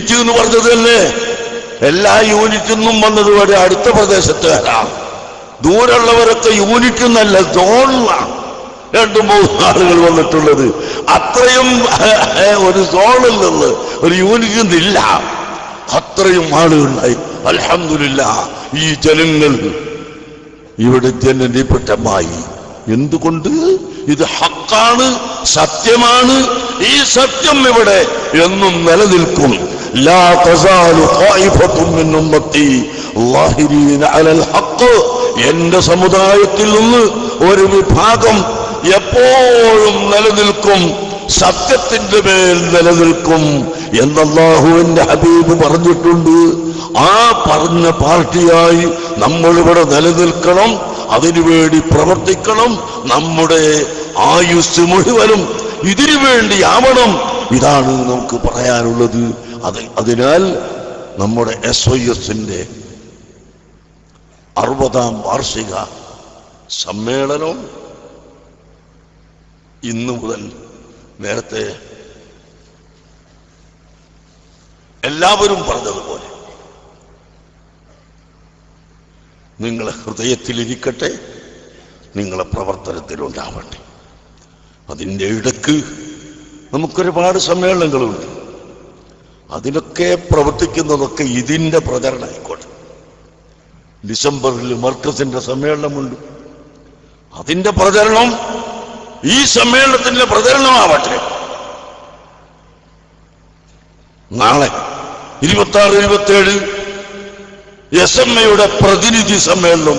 Unit എന്ന് പറഞ്ഞത് തന്നെ എല്ലാ യൂണിറ്റിൽ നിന്നും വന്നത് വരെ അടുത്ത പ്രദേശത്തുകാരാണ്. ദൂരമുള്ളവരൊക്കെ യൂണിറ്റ് എന്നല്ല സോണിലാണ് 2-3 ആളുകൾ വന്നിട്ടുള്ളത്. അത്രയും ഒരു സോണിൽ നിന്ന് ഒരു യൂണിറ്റിൽ നിന്നില്ല, അത്രയും ആളുകളുണ്ടായി. അൽഹംദുലില്ലാഹ് ഈ ജനങ്ങൾ ഇവിടെ ജനനിപുട്ടമായി. എന്തുകൊണ്ട്? ഇത് ഹക്കാണ്, സത്യമാണ്. ഈ സത്യം ഇവിടെ എന്നും നിലനിൽക്കും. ലാ തസാലു ഖായിഫത്തുൻ മിൻ ഉമ്മത്തി ളാഹിരീന അലൽ ഹഖ്. എന്റെ സമുദായത്തിൽ നിന്ന് ഒരു വിഭാഗം എപ്പോഴും നിലനിൽക്കും, സത്യത്തിന്റെ മേൽ നിലനിൽക്കും എന്ന് അല്ലാഹുവിന്റെ ഹബീബ് പറഞ്ഞിട്ടുണ്ട്. ആ പറഞ്ഞ പാർട്ടിയായി നമ്മളിവിടെ നിലനിൽക്കണം, അതിനുവേണ്ടി പ്രവർത്തിക്കണം. നമ്മുടെ ആയുസ് മുഴുവനും ഇതിനു വേണ്ടിയാവണം. ഇതാണ് നമുക്ക് പറയാനുള്ളത്. അതിനാൽ നമ്മുടെ SYSന്റെ 60ാം വാർഷിക സമ്മേളനം ഇന്നു മുതൽ, നേരത്തെ എല്ലാവരും പറഞ്ഞതുപോലെ നിങ്ങളെ ഹൃദയത്തിലിരിക്കട്ടെ, നിങ്ങളെ പ്രവർത്തനത്തിലുണ്ടാവട്ടെ. അതിൻ്റെ ഇടക്ക് നമുക്കൊരുപാട് സമ്മേളനങ്ങളുണ്ട്. അതിനൊക്കെ പ്രവർത്തിക്കുന്നതൊക്കെ ഇതിൻ്റെ പ്രചരണമായിക്കോട്ടെ. ഡിസംബറിൽ മർക്കസിന്റെ സമ്മേളനമുണ്ട്, അതിൻ്റെ പ്രചരണം ഈ സമ്മേളനത്തിന്റെ പ്രചരണമാവട്ടെ. നാളെ 26-27 SMA പ്രതിനിധി സമ്മേളനം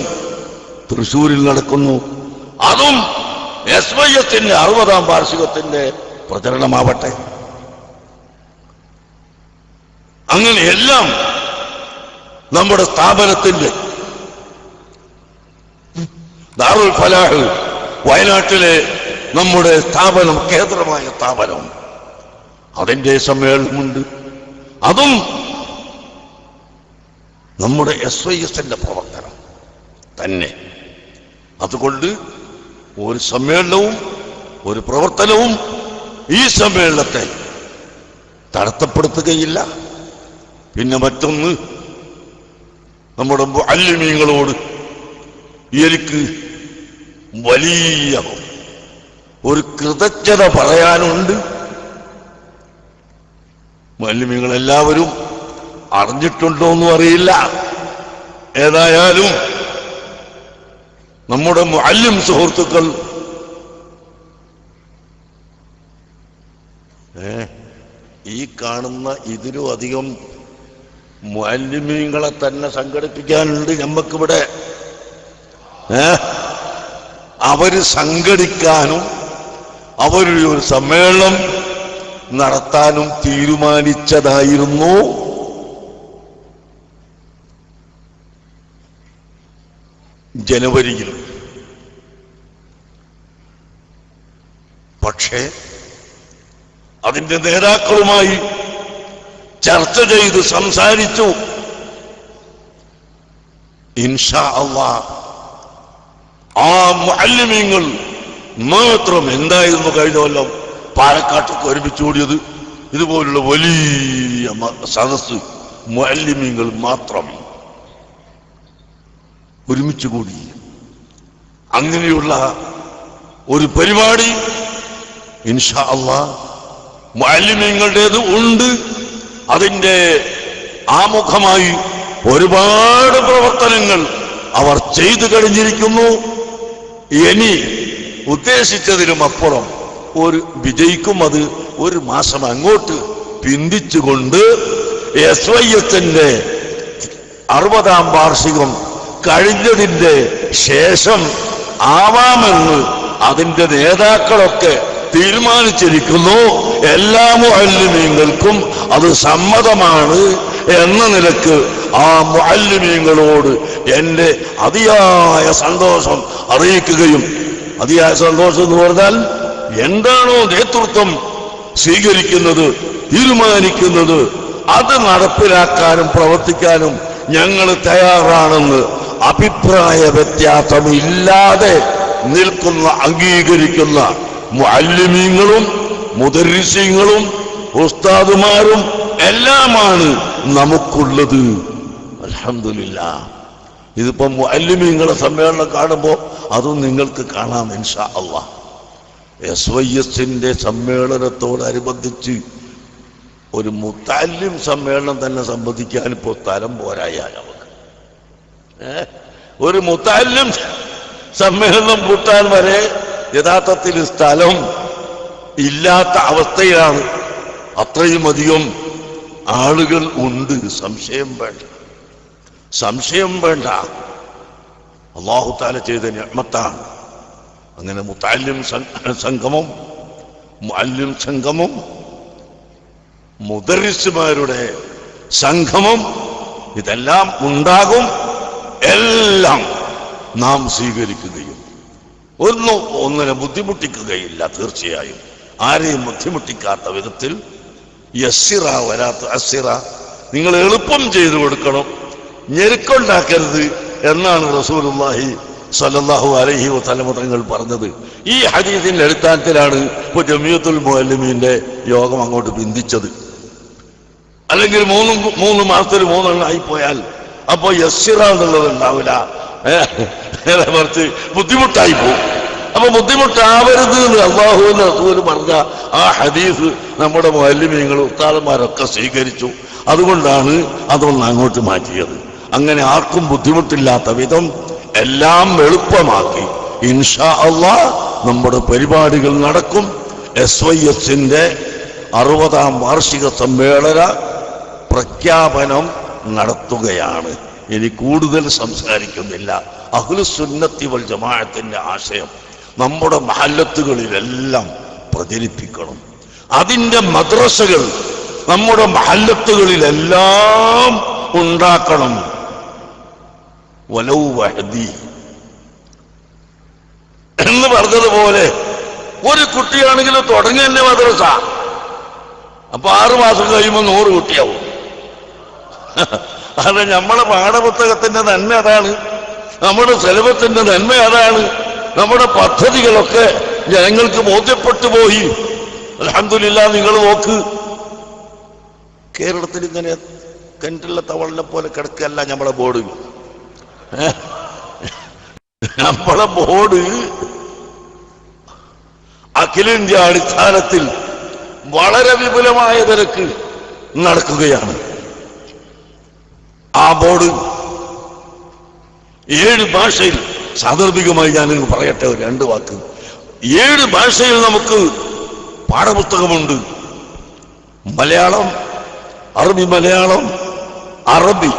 തൃശ്ശൂരിൽ നടക്കുന്നു. അതും SYSന്റെ 60ാം വാർഷികത്തിന്റെ പ്രചരണമാവട്ടെ. അങ്ങനെയെല്ലാം നമ്മുടെ സ്ഥാപനത്തിന്റെ ദാറുൽ ഫലാഹ് വയനാട്ടിലെ നമ്മുടെ സ്ഥാപനം, കേന്ദ്രമായ സ്ഥാപനം, അതിൻ്റെ സമ്മേളനമുണ്ട്. അതും നമ്മുടെ SYSന്റെ പ്രവർത്തനം തന്നെ. അതുകൊണ്ട് ഒരു സമ്മേളനവും ഒരു പ്രവർത്തനവും ഈ സമ്മേളനത്തെ തടസ്സപ്പെടുത്തുകയില്ല. പിന്നെ മറ്റൊന്ന്, നമ്മുടെ മുഅല്ലിമീങ്ങളോട് എനിക്ക് വലിയ ഒരു കൃതജ്ഞത പറയാനുണ്ട്. മുഅല്ലിമീങ്ങൾ എല്ലാവരും അറിഞ്ഞിട്ടുണ്ടോ എന്നും അറിയില്ല. ഏതായാലും നമ്മുടെ മുഅല്ലിം സുഹൃത്തുക്കൾ ഈ കാണുന്ന ഇതിലും അധികം മുഅല്ലിമീങ്ങളെ തന്നെ സംഘടിപ്പിക്കാനുണ്ട് നമുക്കിവിടെ. അവര് സംഘടിക്കാനും അവരൊരു സമ്മേളനം നടത്താനും തീരുമാനിച്ചതായിരുന്നു. ജനുവരിയിൽ. പക്ഷേ അതിന്റെ നേതാക്കളുമായി ചർച്ച ചെയ്ത് സംസാരിച്ചു. ഇൻഷാ അല്ലാഹ് ആ മുഅല്ലിമീങ്ങൾ മാത്രം എന്തായിരുന്നു കഴിഞ്ഞ കൊല്ലം പാലക്കാട്ടേക്ക് ഒരുമിച്ച് കൂടിയത്? ഇതുപോലുള്ള വലിയ സദസ് മുഅല്ലിമീങ്ങൾ മാത്രം ഒരുമിച്ച് കൂടി. അങ്ങനെയുള്ള ഒരു പരിപാടി ഇൻഷാ അല്ലാഹ് മുഅല്ലിമീങ്ങളുടേത് ഉണ്ട്. അതിൻ്റെ ആമുഖമായി ഒരുപാട് പ്രവർത്തനങ്ങൾ അവർ ചെയ്തു കഴിഞ്ഞിരിക്കുന്നു. ഇനി ഉദ്ദേശിച്ചതിനും അപ്പുറം ഒരു വിജയിക്കും. അത് ഒരു മാസം അങ്ങോട്ട് പിന്തിച്ചുകൊണ്ട് SYSന്റെ 60ാം വാർഷികം കഴിഞ്ഞതിൻ്റെ ശേഷം ആവാമെന്ന് അതിൻ്റെ നേതാക്കളൊക്കെ തീരുമാനിച്ചിരിക്കുന്നു. എല്ലാ മുഅല്ലിമീങ്ങൾക്കും അത് സമ്മതമാണ് എന്ന നിലക്ക് ആ മുഅല്ലിമീങ്ങളോട് എൻ്റെ അതിയായ സന്തോഷം അറിയിക്കുകയും, അതിയായ സന്തോഷം എന്ന് പറഞ്ഞാൽ എന്താണോ നേതൃത്വം സ്വീകരിക്കുന്നത്, തീരുമാനിക്കുന്നത്, അത് നടപ്പിലാക്കാനും പ്രവർത്തിക്കാനും ഞങ്ങൾ തയ്യാറാണെന്ന് അഭിപ്രായ വ്യത്യാസമില്ലാതെ നിൽക്കുന്ന, അംഗീകരിക്കുന്ന മുഅല്ലിമീങ്ങളും മുദർരിസീങ്ങളും ഉസ്താദുമാരും എല്ലാമാണ് നമുക്കുള്ളത്. അൽഹംദുലില്ലാഹ്. ഇതിപ്പോ മുഅല്ലിമീങ്ങളുടെ സമ്മേളനം കാണുമ്പോൾ അതും നിങ്ങൾക്ക് കാണാം ഇൻഷാ അല്ലാഹ്. SYSന്റെ സമ്മേളനത്തോടനുബന്ധിച്ച് ഒരു മുത്തഅല്ലിം സമ്മേളനം തന്നെ സംബന്ധിക്കാൻ ഇപ്പോൾ സ്ഥലം പോരായ നമുക്ക്. ഒരു മുത്തഅല്ലിം സമ്മേളനം കൂട്ടാൻ വരെ യഥാർത്ഥത്തിൽ സ്ഥലം ഇല്ലാത്ത അവസ്ഥയിലാണ്. അത്രയും അധികം ആളുകൾ ഉണ്ട്. സംശയം വേണ്ട. അല്ലാഹു തആല ചെയ്ത നിഅമത്താണ്. അങ്ങനെ മുത്തഅല്ലിം സംഗമം, മുഅല്ലിം സംഗമം, മുദർരിസുമാരുടെ സംഗമം, ഇതെല്ലാം ഉണ്ടാകും. എല്ലാം നാം സ്വീകരിക്കുകയും ഒന്നിനെ ബുദ്ധിമുട്ടിക്കുകയില്ല. തീർച്ചയായും ആരെയും ബുദ്ധിമുട്ടിക്കാത്ത വിധത്തിൽ യസ്സിറ വരാത്ത അസ്സിറ, നിങ്ങൾ എളുപ്പം ചെയ്തു കൊടുക്കണം, ഞെരുക്കുണ്ടാക്കരുത് എന്നാണ് റസൂലുള്ളാഹി സ്വല്ലല്ലാഹു അലൈഹി വസല്ലം തങ്ങൾ പറഞ്ഞത്. ഈ ഹദീസിന്റെ അടിസ്ഥാനത്തിലാണ് ഇപ്പോൾ ജമിയത്തുൽ മുഅല്ലിമീന്റെ യോഗം അങ്ങോട്ട് ബന്ധിച്ചത്. അല്ലെങ്കിൽ മൂന്ന് മാസത്തിൽ 3 എണ്ണം ആയിപ്പോയാൽ അപ്പൊ യസ്സിറ എന്നുള്ളത് ഉണ്ടാവില്ല, കുറച്ച് ബുദ്ധിമുട്ടായി പോകും. അപ്പൊ ബുദ്ധിമുട്ടാവരുത് എന്ന് അല്ലാഹുവിന്റെ റസൂൽ പറഞ്ഞ ആ ഹദീസ് നമ്മുടെ മുഅല്ലിമീങ്ങളും ഉസ്താദന്മാരൊക്കെ സ്വീകരിച്ചു. അതുകൊണ്ടാണ് അതൊന്ന് അങ്ങോട്ട് മാറ്റിയത്. അങ്ങനെ ആർക്കും ബുദ്ധിമുട്ടില്ലാത്ത വിധം എല്ലാം എളുപ്പമാക്കി ഇൻഷാ അല്ലാഹ് നമ്മുടെ പരിപാടികൾ നടക്കും. SYSന്റെ 60ാം വാർഷിക സമ്മേളന പ്രഖ്യാപനം നടത്തുകയാണ്. ഇനി കൂടുതൽ സംസാരിക്കുന്നില്ല. അഹ്ലുസുന്നത്തി വൽ ജമാഅത്തിന്റെ ആശയം നമ്മുടെ മഹല്ലത്തുകളിലെല്ലാം പ്രചരിപ്പിക്കണം. അതിൻ്റെ മദ്രസകൾ നമ്മുടെ മഹല്ലത്തുകളിലെല്ലാം ഉണ്ടാക്കണം. വലൗ വഹദി എന്ന് പറഞ്ഞതുപോലെ ഒരു കുട്ടിയാണെങ്കിലും തുടങ്ങി തന്നെ മദ്രസ. അപ്പൊ 6 മാസം കഴിയുമ്പോൾ 100 കുട്ടിയാവും. അത് നമ്മളെ പാഠപുസ്തകത്തിന്റെ നന്മ അതാണ്, നമ്മുടെ സിലബസിന്റെ നന്മ അതാണ്. നമ്മുടെ പദ്ധതികളൊക്കെ ജനങ്ങൾക്ക് ബോധ്യപ്പെട്ടു പോയി. അൽഹംദുലില്ലാഹ്. നിങ്ങൾ നോക്ക്, കേരളത്തിൽ ഇങ്ങനെ കിണറ്റുള്ള തവളിനെ പോലെ കിടക്കല്ല നമ്മളെ ബോർഡ്. നമ്മളെ ബോർഡ് അഖിലേന്ത്യാ അടിസ്ഥാനത്തിൽ വളരെ വിപുലമായ നിരക്ക് നടക്കുകയാണ്. ആ ബോർഡ് 7 ഭാഷയിൽ, സാന്ദർഭികമായി ഞാൻ പറയട്ടെ 2 വാക്ക്. 7 ഭാഷയിൽ നമുക്ക് പാഠപുസ്തകമുണ്ട്. മലയാളം, അറബി മലയാളം, അറബി,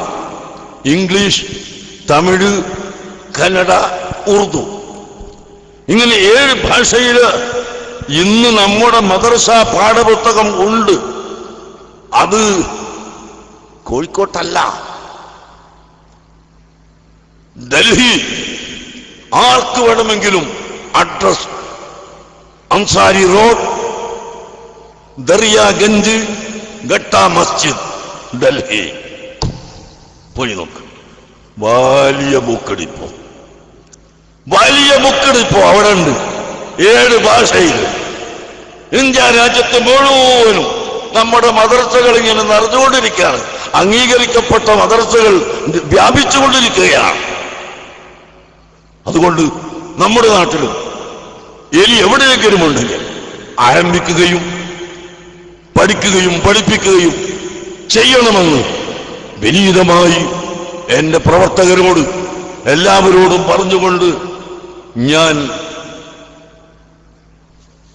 ഇംഗ്ലീഷ്, തമിഴ്, കന്നഡ, ഉറുദു, ഇങ്ങനെ 7 ഭാഷയിൽ ഇന്ന് നമ്മുടെ മദ്രസ പാഠപുസ്തകം ഉണ്ട്. അത് കോഴിക്കോട്ടല്ല, ഡൽഹി. ആർക്ക് വേണമെങ്കിലും അഡ്രസ് അൻസാരി റോഡ്, ദറിയാഗഞ്ച്, ഗട്ട മസ്ജിദ്, ഡൽഹി. പോയി നോക്ക്. വലിയ ബുക്കടിപ്പോ അവിടെ ഉണ്ട്. 7 ഭാഷയിൽ ഇന്ത്യ രാജ്യത്ത് മുഴുവനും നമ്മുടെ മദ്രസകൾ ഇങ്ങനെ നടന്നുകൊണ്ടിരിക്കുകയാണ്. അംഗീകരിക്കപ്പെട്ട മദ്രസകൾ വ്യാപിച്ചുകൊണ്ടിരിക്കുകയാണ്. അതുകൊണ്ട് നമ്മുടെ നാട്ടിലും ഇനി എവിടെയെങ്കിലും ഉണ്ടെങ്കിൽ ആരംഭിക്കുകയും പഠിക്കുകയും പഠിപ്പിക്കുകയും ചെയ്യണമെന്ന് വിനീതമായി എന്റെ പ്രവർത്തകരോട് എല്ലാവരോടും പറഞ്ഞുകൊണ്ട് ഞാൻ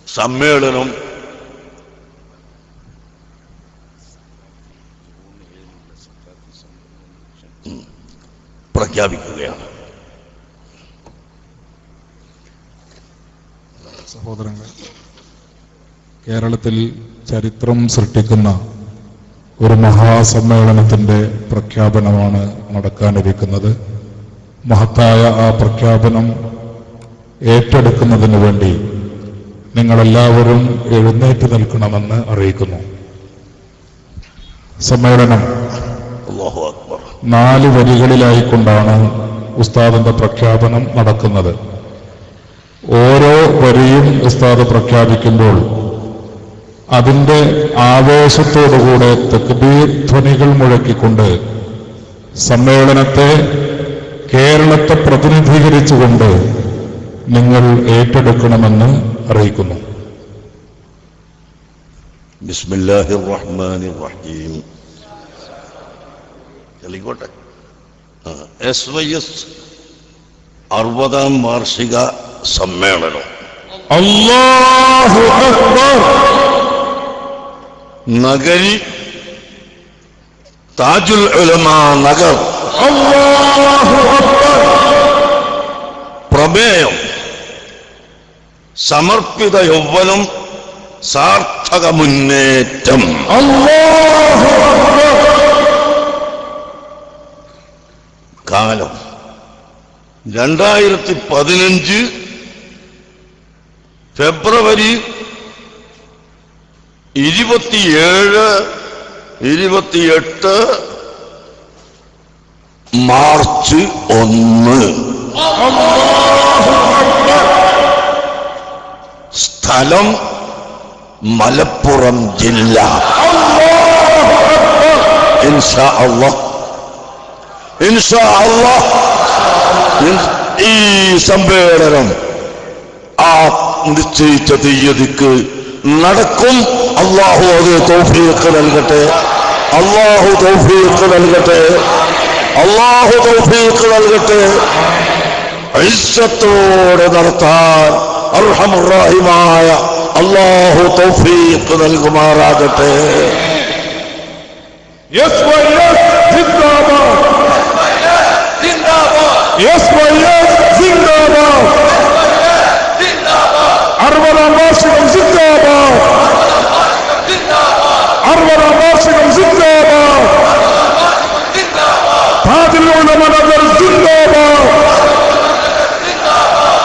സമ്മേളനം പ്രഖ്യാപിക്കുകയാണ്. സഹോദരങ്ങൾ, കേരളത്തിൽ ചരിത്രം സൃഷ്ടിക്കുന്ന ഒരു മഹാസമ്മേളനത്തിന്റെ പ്രഖ്യാപനമാണ് നടക്കാനിരിക്കുന്നത്. മഹത്തായ ആ പ്രഖ്യാപനം ഏറ്റെടുക്കുന്നതിന് വേണ്ടി നിങ്ങളെല്ലാവരും എഴുന്നേറ്റ് നിൽക്കണമെന്ന് അറിയിക്കുന്നു. സമ്മേളനം 4 വരികളിലായിക്കൊണ്ടാണ് ഉസ്താദിന്റെ പ്രഖ്യാപനം നടക്കുന്നത്. ഓരോ വരിയും ഉസ്താദ് പ്രഖ്യാപിക്കുമ്പോൾ അതിന്റെ ആവേശത്തോടുകൂടെ തക്ബീർ ധ്വനികൾ മുഴക്കിക്കൊണ്ട് സമ്മേളനത്തെ കേരളത്തെ പ്രതിനിധീകരിച്ചുകൊണ്ട് നിങ്ങൾ ഏറ്റെടുക്കണമെന്ന് അറിയിക്കുന്നു. ബിസ്മില്ലാഹിർ റഹ്മാനിർ റഹീം. ചൊല്ലിക്കോട്ടെ. SYS 60ാം വാർഷിക സമ്മേളനം. അല്ലാഹു അക്ബർ. നഗരി താജുൽ ഉലമാ നഗർ. അല്ലാഹു അക്ബർ. പ്രമേയം സമർപ്പിത യൗവനം സാർത്ഥക മുന്നേറ്റം. അല്ലാഹു അക്ബർ. കാലം 2015 ഫെബ്രുവരി 27, 28, മാർച്ച് 1. സ്ഥലം മലപ്പുറം ജില്ല. ഇൻഷാ അല്ലാഹ് ഇൻഷാ അല്ലാഹ് ഈ സമ്മേളനം ആ നിശ്ചയിച്ച തീയതിക്ക് നടക്കും. അല്ലാഹു അത് തൗഫീഖ് നൽകട്ടെ. അല്ലാഹു തൗഫീഖ് നൽകട്ടെ. അല്ലാഹു തൗഫീഖ് നൽകട്ടെ. ഇസ്സത്തോടെ നടത്താൻ അർഹമുർ റഹീമായ അല്ലാഹു തൗഫീഖ് നൽകുമാറാകട്ടെ. SYS ജിന്ദാബാദ്. SYS ജിന്ദാബാദ്. 60ാം വാർഷികം ജിന്ദാബാദ്. 60ാം വാർഷികം ജിന്ദാബാദ്. താജുൽ ഉലമാ നഗർ ജിന്ദാബാദ്.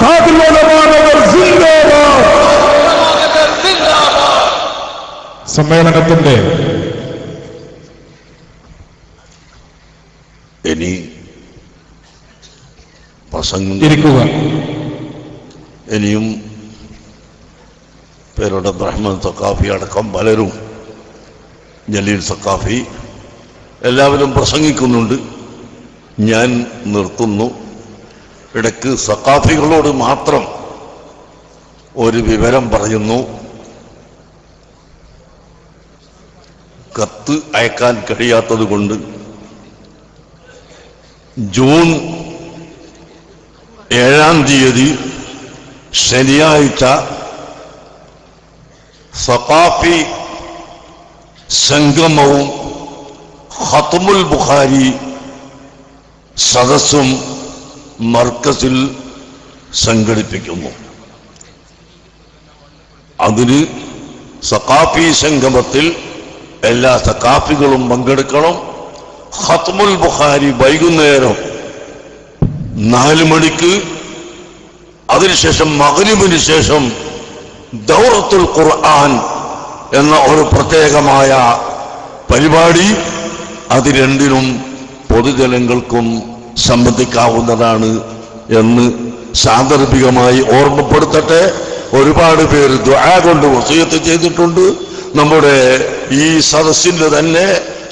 താജുൽ ഉലമാ നഗർ ജിന്ദാബാദ്. സമ്മേളനത്തിന്റെ ഇനി പ്രസംഗം ഇരിക്കുക. ഇനിയും പേരുടെ റഹ്മാൻ സഖാഫി അടക്കം പലരും, ജലീൽ സഖാഫി, എല്ലാവരും പ്രസംഗിക്കുന്നുണ്ട്. ഞാൻ നിർത്തുന്നു. ഇടയ്ക്ക് സഖാഫികളോട് മാത്രം ഒരു വിവരം പറയുന്നു. കത്ത് അയക്കാൻ കഴിയാത്തത് കൊണ്ട് ജൂൺ 7-ാം തീയതി ശനിയാഴ്ച സഖാഫി സംഗമവും ഖത്മുൽ ബുഖാരി സദസ്സും മർക്കസിൽ സംഘടിപ്പിക്കുന്നു. അതിന് സഖാഫി സംഗമത്തിൽ എല്ലാ സഖാഫികളും പങ്കെടുക്കണം. ഖത്മുൽ ബുഖാരി വൈകുന്നേരം 4 മണിക്ക്, അതിനുശേഷം മഗ്രിബിന് ശേഷം ദൗറത്തുൽ ഖുർആൻ എന്ന ഒരു പ്രത്യേകമായ പരിപാടി. അത് രണ്ടിനും പൊതുജനങ്ങൾക്കും സംബന്ധിക്കാവുന്നതാണ് എന്ന് സാന്ദർഭികമായി ഓർമ്മപ്പെടുത്തട്ടെ. ഒരുപാട് പേര് ദുആ കൊണ്ട് വസിയത്ത് ചെയ്തിട്ടുണ്ട്. നമ്മുടെ ഈ സദസ്സിന് തന്നെ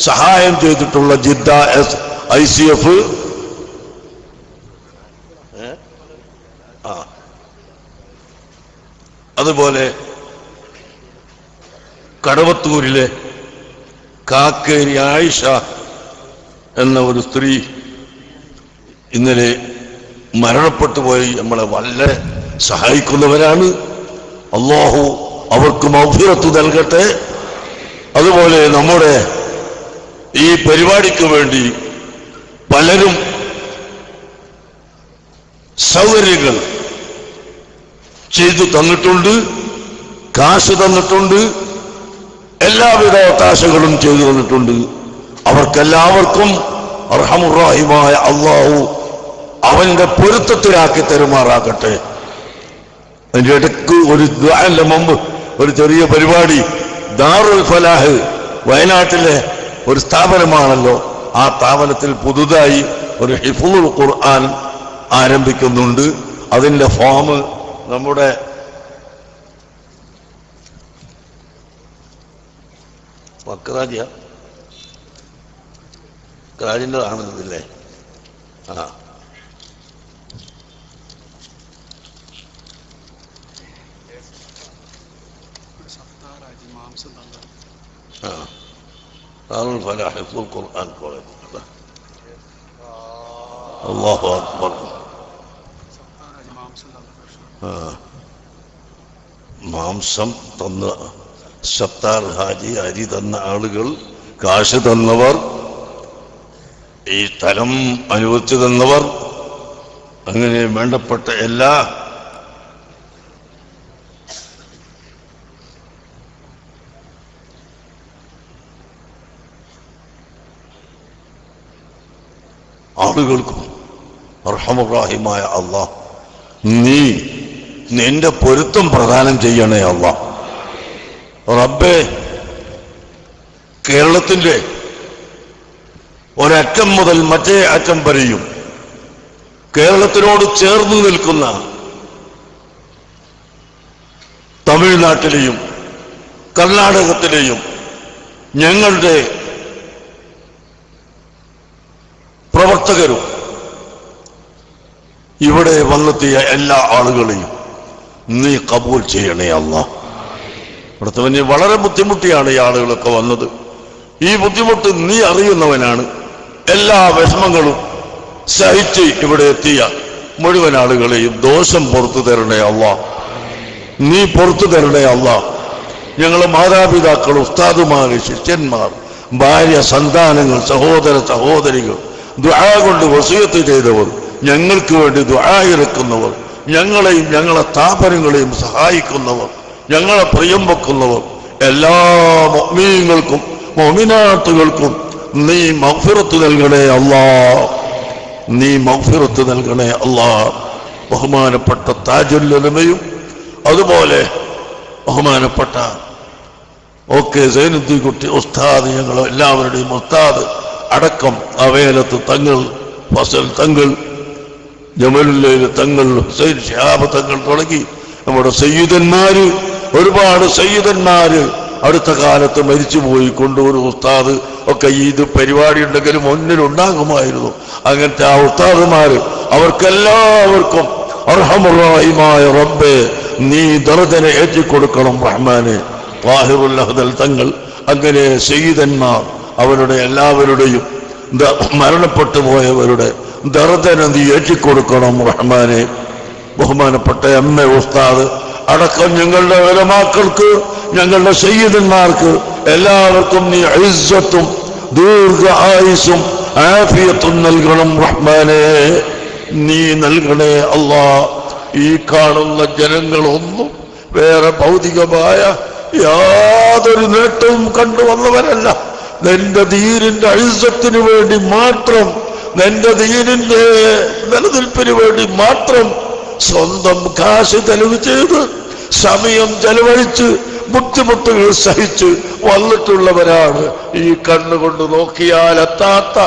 സഹായം ചെയ്തിട്ടുള്ള ജിദ്ദ ICF, അതുപോലെ കടവത്തൂരിലെ കാക്കേരി ആയിഷ എന്ന ഒരു സ്ത്രീ ഇന്നലെ മരണപ്പെട്ടു പോയി. നമ്മളെ വളരെ സഹായിക്കുന്നവരാണ്. അല്ലാഹു അവർക്ക് മഗ്ഫിറത്ത് നൽകട്ടെ. അതുപോലെ നമ്മുടെ ഈ പരിപാടിക്ക് വേണ്ടി പലരും സൗകര്യങ്ങൾ ചെയ്തു തന്നിട്ടുണ്ട്, കാശ് തന്നിട്ടുണ്ട്, എല്ലാവിധ ഒത്താശകളും ചെയ്തു തന്നിട്ടുണ്ട്. അവർക്കെല്ലാവർക്കും അർഹമുർ റഹീമായ അല്ലാഹു അവന്റെ പൊരുത്തത്തിലാക്കി തരുമാറാകട്ടെ. അതിന്റെ ഇടയ്ക്ക് ഒരു ദുആന്റെ മുമ്പ് ഒരു ചെറിയ പരിപാടി, ദാറുൽ ഫലാഹ് വയനാട്ടിലെ ഒരു സ്ഥാപനമാണല്ലോ, ആ സ്ഥാപനത്തിൽ പുതുതായി ഒരു ഹിഫ്ളുൽ ഖുർആൻ ആരംഭിക്കുന്നുണ്ട്. അതിന്റെ ഫോം നമ്മുടെ പക്രാജിയ ക്രാജിൻ്റെതാണ് ഇതില്ലേ? ആ ദാറുൽ ഫലാഹ് ഹിഫ്ളുൽ ഖുർആൻ കോളേജ്. അല്ലാഹു അക്ബർ. മാംസം തന്ന സത്താർ ഹാജി, അരി തന്ന ആളുകൾ, കാശ് തന്നവർ, ഈ സ്ഥലം അനുവദിച്ചു തന്നവർ, അങ്ങനെ വേണ്ടപ്പെട്ട എല്ലാ ആളുകൾക്കും അർഹമുർ-റഹീമായ അല്ലാഹ് നീ നിന്റെ പൊരുത്തം പ്രദാനം ചെയ്യണേ അല്ലാഹ്. റബ്ബേ, കേരളത്തിന്റെ ഒരറ്റം മുതൽ മറ്റേ അറ്റം വരെയും കേരളത്തിനോട് ചേർന്ന് നിൽക്കുന്ന തമിഴ്നാട്ടിലെയും കർണാടകത്തിലെയും ഞങ്ങളുടെ പ്രവർത്തകരും ഇവിടെ വന്നെത്തിയ എല്ലാ ആളുകളെയും നീ കബൂൽ ചെയ്യണേ അല്ലാഹ്. ഇവിടുത്തെ വലിയ വളരെ ബുദ്ധിമുട്ടിയാണ് ഈ ആളുകളൊക്കെ വന്നത്. ഈ ബുദ്ധിമുട്ട് നീ അറിയുന്നവനാണ്. എല്ലാ വിഷമങ്ങളും സഹിച്ച് ഇവിടെ എത്തിയ മുഴുവൻ ആളുകളെയും ദോഷം പുറത്തു തരണേ അല്ലാഹ്. നീ പുറത്തു തരണേ അല്ലാഹ്. ഞങ്ങളെ മാതാപിതാക്കൾ, ഉസ്താദുമാർ, ശിഷ്യന്മാർ, ഭാര്യ, സന്താനങ്ങൾ, സഹോദര സഹോദരികൾ, ദുആ കൊണ്ട് വസിയത്ത് ചെയ്തവർ, ഞങ്ങൾക്ക് വേണ്ടി ദുആ ഇറക്കുന്നവർ, ഞങ്ങളെയും ഞങ്ങളെ സ്ഥാപനങ്ങളെയും സഹായിക്കുന്നവർ, ഞങ്ങളെ പ്രിയം വെക്കുന്നവർ, എല്ലാ മുഅ്മിനീങ്ങൾക്കും മുഅ്മിനാത്തുകൾക്കും നീ മഗ്ഫിറത്ത് നൽകണേ അല്ലാഹ്. നീ മഗ്ഫിറത്ത് നൽകണേ അല്ലാഹ്. ബഹുമാനപ്പെട്ട താജുൽ ഉലമയും അതുപോലെ ബഹുമാനപ്പെട്ട ഓക്കെ സൈനുദ്ദീൻ കുട്ടി ഉസ്താദ്, ഞങ്ങൾ എല്ലാവരുടെയും ഉസ്താദ് അടക്കം അവേലത്ത് തങ്ങൾ, ഫസൽ തങ്ങൾ, ജമലുല്ലയിൽ തങ്ങൾ, ഹുസൈൻ ശിഹാബ് തങ്ങൾ തുടങ്ങി നമ്മുടെ സയ്യിദന്മാര്, ഒരുപാട് സയ്യിദന്മാര് അടുത്ത കാലത്ത് മരിച്ചുപോയി. കൊണ്ടൂർ ഉസ്താദ് ഒക്കെ ഇത് പരിപാടി ഉണ്ടെങ്കിലും മുന്നിലുണ്ടാകുമായിരുന്നു. അങ്ങനത്തെ ആ ഉസ്താദുമാര്, അവർക്കെല്ലാവർക്കും അർഹമുർ-റഹീമായ റബ്ബേ നീ ദർജനെ ഏറ്റിക്കൊടുക്കണം റഹ്മാനെ. ത്വാഹിറുൽ അഹ്ദൽ തങ്ങൾ, അങ്ങനെ സയ്യിദന്മാർ, അവരുടെ എല്ലാവരുടെയും മരണപ്പെട്ടു പോയവരുടെ ദർജനെ നീ ഏറ്റിക്കൊടുക്കണം റഹ്മാനെ. ബഹുമാനപ്പെട്ട എം എ ഉസ്താദ് അടക്കം ഞങ്ങളുടെ ഉലമാക്കൾക്ക്, ഞങ്ങളുടെ സയ്യിദന്മാർക്ക് എല്ലാവർക്കും നീ ഇസ്സത്തും ദീർഘ ആയുസ്സും ആഫിയത്തും നൽകണം റഹ്മാനെ. നീ നൽകണേ അല്ലാഹ്. ഈ കാണുന്ന ജനങ്ങളൊന്നും വേറെ ഭൗതികമായ യാതൊരു നേട്ടവും കണ്ടുവന്നവരല്ല. നിന്റെ ദീനിന്റെ ഇസ്സത്തിന് വേണ്ടി മാത്രം, നിന്റെ ദീനിന്റെ നിലനിൽപ്പിന് വേണ്ടി മാത്രം സ്വന്തം കാശ് ചെലവ് ചെയ്ത്, സമയം ചെലവഴിച്ച്, ബുദ്ധിമുട്ടുകൾ സഹിച്ച് വന്നിട്ടുള്ളവരാണ്. ഈ കണ്ണുകൊണ്ട് നോക്കിയാൽ എത്താത്ത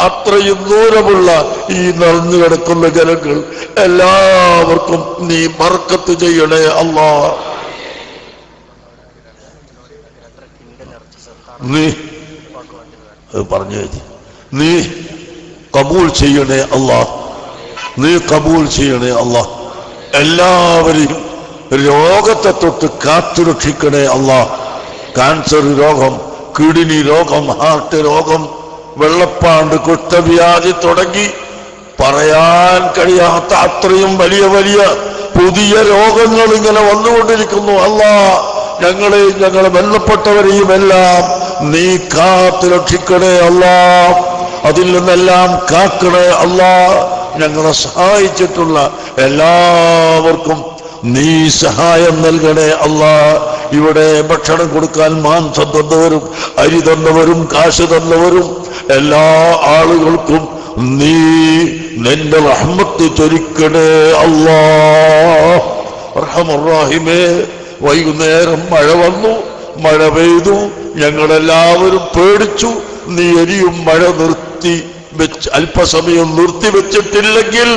അത്രയും ദൂരമുള്ള ഈ നിറഞ്ഞു കിടക്കുന്ന ജനങ്ങൾ. എല്ലാവർക്കും നീ ബർക്കത്ത് ചെയ്യണേ അല്ലാഹ്. നീ പറഞ്ഞു, നീ കബൂൽ ചെയ്യണേ അല്ലാഹ്. നീ കബൂൽ ചെയ്യണേ അല്ലാഹ്. എല്ലാവരെയും രോഗത്തെ തൊട്ട് കാത്തുരക്ഷിക്കണേ അല്ലാഹ്. കാൻസർ രോഗം, കിഡ്നി രോഗം, ഹാർട്ട് രോഗം, വെള്ളപ്പാണ്ട്, കുഷ്ഠവ്യാധി തുടങ്ങി പറയാൻ കഴിയാത്ത അത്രയും വലിയ വലിയ പുതിയ രോഗങ്ങൾ ഇങ്ങനെ വന്നുകൊണ്ടിരിക്കുന്നു. അല്ലാഹ്, ഞങ്ങളെയും ഞങ്ങളെ ബന്ധപ്പെട്ടവരെയും എല്ലാം നീ കാത്തു രക്ഷിക്കണേ അല്ലാഹ്. അതിൽ നിന്നെല്ലാം കാക്കണേ അല്ലാഹ്. ഞങ്ങളെ സഹായിച്ചിട്ടുള്ള എല്ലാവർക്കും നീ സഹായം നൽകണേ അല്ലാഹ്. ഇവിടെ ഭക്ഷണം കൊടുക്കാൻ മാംസം തന്നവരും അരി തന്നവരും കാശ് തന്നവരും എല്ലാ ആളുകൾക്കും നീ നിന്റെ റഹ്മത്ത് ചൊരിക്കണേ അല്ലാഹ്. റഹ്മാനേ, വൈകുന്നേരം മഴ വന്നു, മഴ പെയ്തു, ഞങ്ങളെല്ലാവരും പേടിച്ചു. നീ ഇനിയും മഴ നിർത്തി വെച്ച് അല്പസമയം നിർത്തിവെച്ചിട്ടില്ലെങ്കിൽ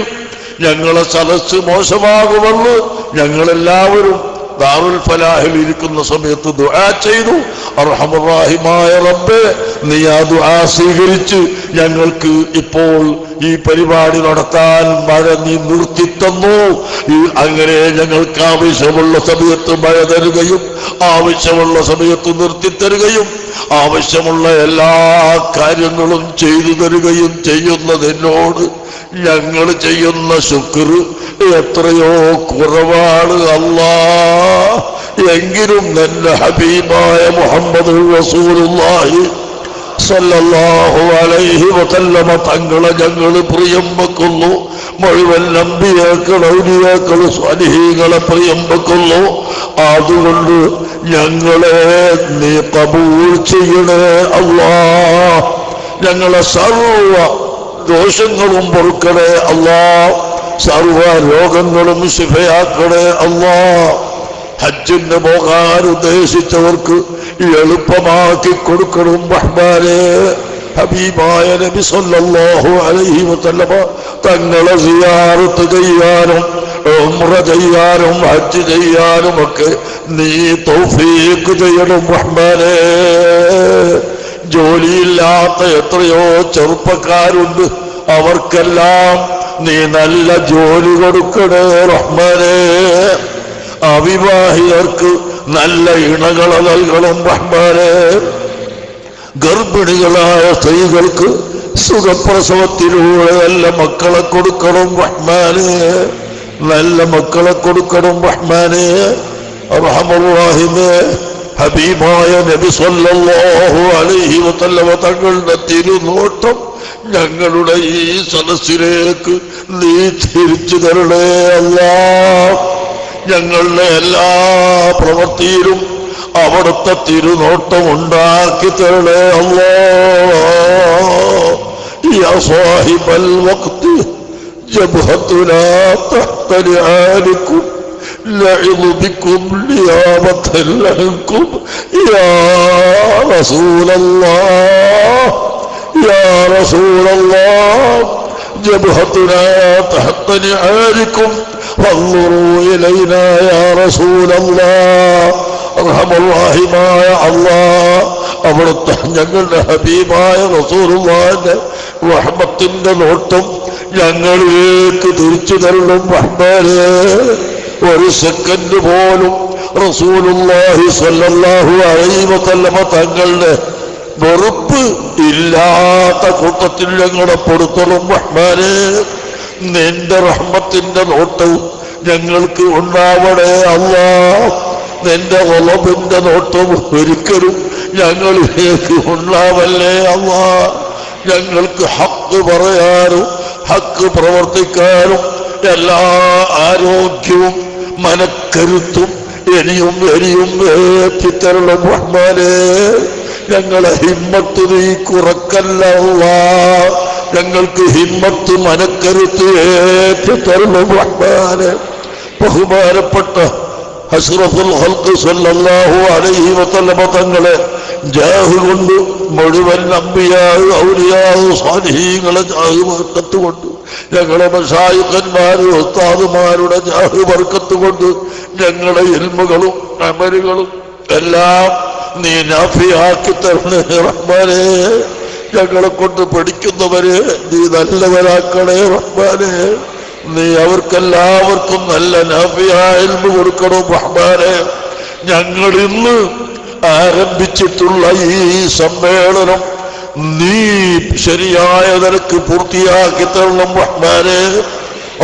ഞങ്ങളെ സദസ്സ് മോശമാകുമെന്ന് ഞങ്ങളെല്ലാവരും ദാറുൽ ഫലാഹിൽ ഇരിക്കുന്ന സമയത്ത് ദുആ ചെയ്തു. അർഹമർ റഹീമായ റബ്ബേ, നീ ആ ദുആ സ്വീകരിച്ച് ഞങ്ങൾക്ക് ഇപ്പോൾ ഈ പരിപാടി നടത്താൻ മഴ നീ നിർത്തിത്തന്നു. അങ്ങനെ ഞങ്ങൾക്ക് ആവശ്യമുള്ള സമയത്ത് മഴ തരുകയും ആവശ്യമുള്ള സമയത്ത് നിർത്തിത്തരുകയും ആവശ്യമുള്ള എല്ലാ കാര്യങ്ങളും ചെയ്തു തരുകയും ചെയ്യുന്നതിനോട് ഞങ്ങൾ ചെയ്യുന്ന ശുക്ർ എത്രയോ കുറവാണ് അല്ലാഹ്. എങ്കിലും നല്ല ഹബീബായ മുഹമ്മദ് റസൂലുള്ളാഹി സല്ലല്ലാഹു അലൈഹി വസല്ലമ തങ്ങളെ ഞങ്ങൾ പ്രിയം വെക്കുന്നു. മുഴുവൻ അമ്പിയാക്കൾ ഔലിയാക്കൾ സ്വാലിഹീങ്ങളെ പ്രിയം വെക്കുന്നു. അതുകൊണ്ട് ഞങ്ങളെ നീ ഖബൂൽ ചെയ്യണേ അല്ലാഹ്. ഞങ്ങളെ സർവ ദോഷങ്ങളും പൊറുക്കണേ അല്ലാഹ്. സർവ രോഗങ്ങളും ശിഫയാക്കണേ അല്ലാഹ്. ഹജ്ജിന് പോകാൻ ഉദ്ദേശിച്ചവർക്ക് എളുപ്പമാക്കി കൊടുക്കണം റഹ്മാനേ. ഹബീബായ നബി സല്ലല്ലാഹു അലൈഹി വസല്ലമ തങ്ങളെ സിയാറത്ത് ചെയ്യാനും ഉംറ ചെയ്യാനും ഹജ്ജ് ചെയ്യാനും ഒക്കെ നീ തൗഫീഖ് ചെയ്യണം റഹ്മാനേ. ജോലിയില്ലാത്ത എത്രയോ ചെറുപ്പക്കാരുണ്ട്. അവർക്കെല്ലാം നീ നല്ല ജോലി കൊടുക്കണേ റഹ്മാനേ. അവിവാഹിതർക്ക് നല്ല ഇണകളെ നൽകണം റഹ്മാനേ. ഗർഭിണികളായ സ്ത്രീകൾക്ക് സുഖപ്രസവത്തിലൂടെ നല്ല മക്കളെ കൊടുക്കണം റഹ്മാനേ. നല്ല മക്കളെ കൊടുക്കണം റഹ്മാനേ. അർഹമർ റഹീമേ, ഹബീബായ നബി സല്ലല്ലാഹു അലൈഹി വസല്ലമ തങ്ങളുടെ തിരുനോട്ടം ഞങ്ങളുടെ ഈ സദസ്സിലേക്ക് നീ തിരിച്ചു തരണേ അല്ലാഹ്. ഞങ്ങളുടെ എല്ലാ പ്രവൃത്തിയിലും അവിടുത്തെ തിരുനോട്ടം ഉണ്ടാക്കി തരണേ അല്ലാഹ്. യാ സാഹിബൽ വഖ്ത് ജബ്ഹതുനാ തഹ്ത നിആലികും നഅദു ബികും നിയാമതൻ ലഹും യാ റസൂലല്ലാഹ് യാ റസൂലല്ലാഹ് جبهتنا تحت نعالكم فانظروا إلينا يا رسول الله. أرحم الراحمين الله. അവിടുത്തെ ഞങ്ങളുടെ ഹബീബായ റസൂലുള്ളാഹിന്റെ റഹ്മത്തിന്റെ നോട്ടം ഞങ്ങളിലേക്ക് തിരിച്ചു തരണം റഹ്മാനേ. ഒരു സെക്കൻഡ് പോലും റസൂലുള്ളാഹി സ്വല്ലല്ലാഹു അലൈഹി വസല്ലമ തങ്ങളുടെ വെറുപ്പ് ഇല്ലാത്ത കൂട്ടത്തിൽ ഞങ്ങളെ പെടുത്തണം റഹ്മാനേ. നിന്റെ റഹ്മത്തിന്റെ നോട്ടവും ഞങ്ങൾക്ക് ഉണ്ടാവണേ അല്ലാഹ്. നിന്റെ ഗളബിന്റെ നോട്ടം ഒരിക്കലും ഞങ്ങളിലേക്ക് ഉണ്ടാവല്ലേ അല്ലാഹ്. ഞങ്ങൾക്ക് ഹക്ക് പറയാനും ഹക്ക് പ്രവർത്തിക്കാനും എല്ലാ ആരോഗ്യവും മനക്കരുത്തും ഇനിയും ഏറ്റിത്തരണം റഹ്മാനേ. ഞങ്ങളെ ഹിമ്മത്ത് നീ കുറക്കല്ല അല്ലാഹ്. ഞങ്ങൾക്ക് ഹിമ്മത്ത് മനക്കരുത്ത് ഏറ്റിത്തരണം റഹ്മാനേ. ബഹുമാനപ്പെട്ട അഷ്റഫുൽ ഖൽഖ് സല്ലല്ലാഹു അലൈഹി വസല്ലമ തങ്ങളെ ജാഹ് കൊണ്ട് മുഴുവൻ അമ്പിയാ ഔലിയാ സ്വാലിഹീങ്ങളെ ജാഹ് ബർക്കത്ത് കൊണ്ട് ഞങ്ങളെ മശായിഖന്മാരും ഉസ്താദുമാരുടെ ജാഹ് ബർക്കത്ത് കൊണ്ട് ഞങ്ങളുടെ ഇൽമുകളും അമലുകളും എല്ലാം നീ നാഫിയാക്കി തരണേ റഹ്മാനേ. ഞങ്ങളെ കൊണ്ട് പഠിക്കുന്നവരെ നീ നല്ലവരാക്കണേ റഹ്മാനേ. നീ അവർക്കെല്ലാവർക്കും നല്ല നാഫിയായ ഇൽമു കൊടുക്കണം റഹ്മാനേ. ഞങ്ങൾ ഇന്ന് ആരംഭിച്ചിട്ടുള്ള ഈ സമ്മേളനം നീ ശരിയായ നിലക്ക് പൂർത്തിയാക്കി തരണം റഹ്മാനേ.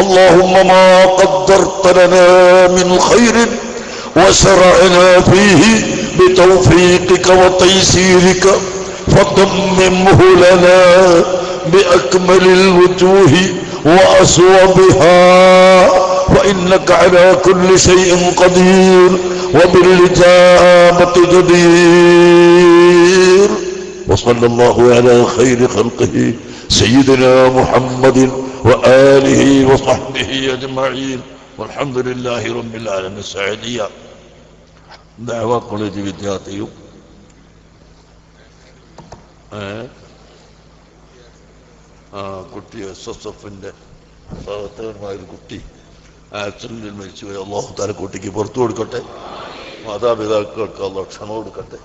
اللهم ما قدرت لنا من خير وشرعنا فيه بتوفيقك وتيسيرك فضممه لنا بأكمل الوجوه وأصوبها فإنك على كل شيء قدير وبالإجابة جدير. وصلى الله على خير خلقه سيدنا محمد وآله وصحبه أجمعين والحمد لله رب العالمين. السعودية دعوة കോളേജ് വിദ്യാർത്ഥിയും കുട്ടി SSFന്റെ സഹോദരന്മാരൊരു കുട്ടി ആക്സിഡന്റിൽ മരിച്ചുപോയി. അല്ലാഹു തആല കുട്ടിക്ക് പുറത്തു കൊടുക്കട്ടെ. മാതാപിതാക്കൾക്ക് അല്ലാഹു ക്ഷമ കൊടുക്കട്ടെ.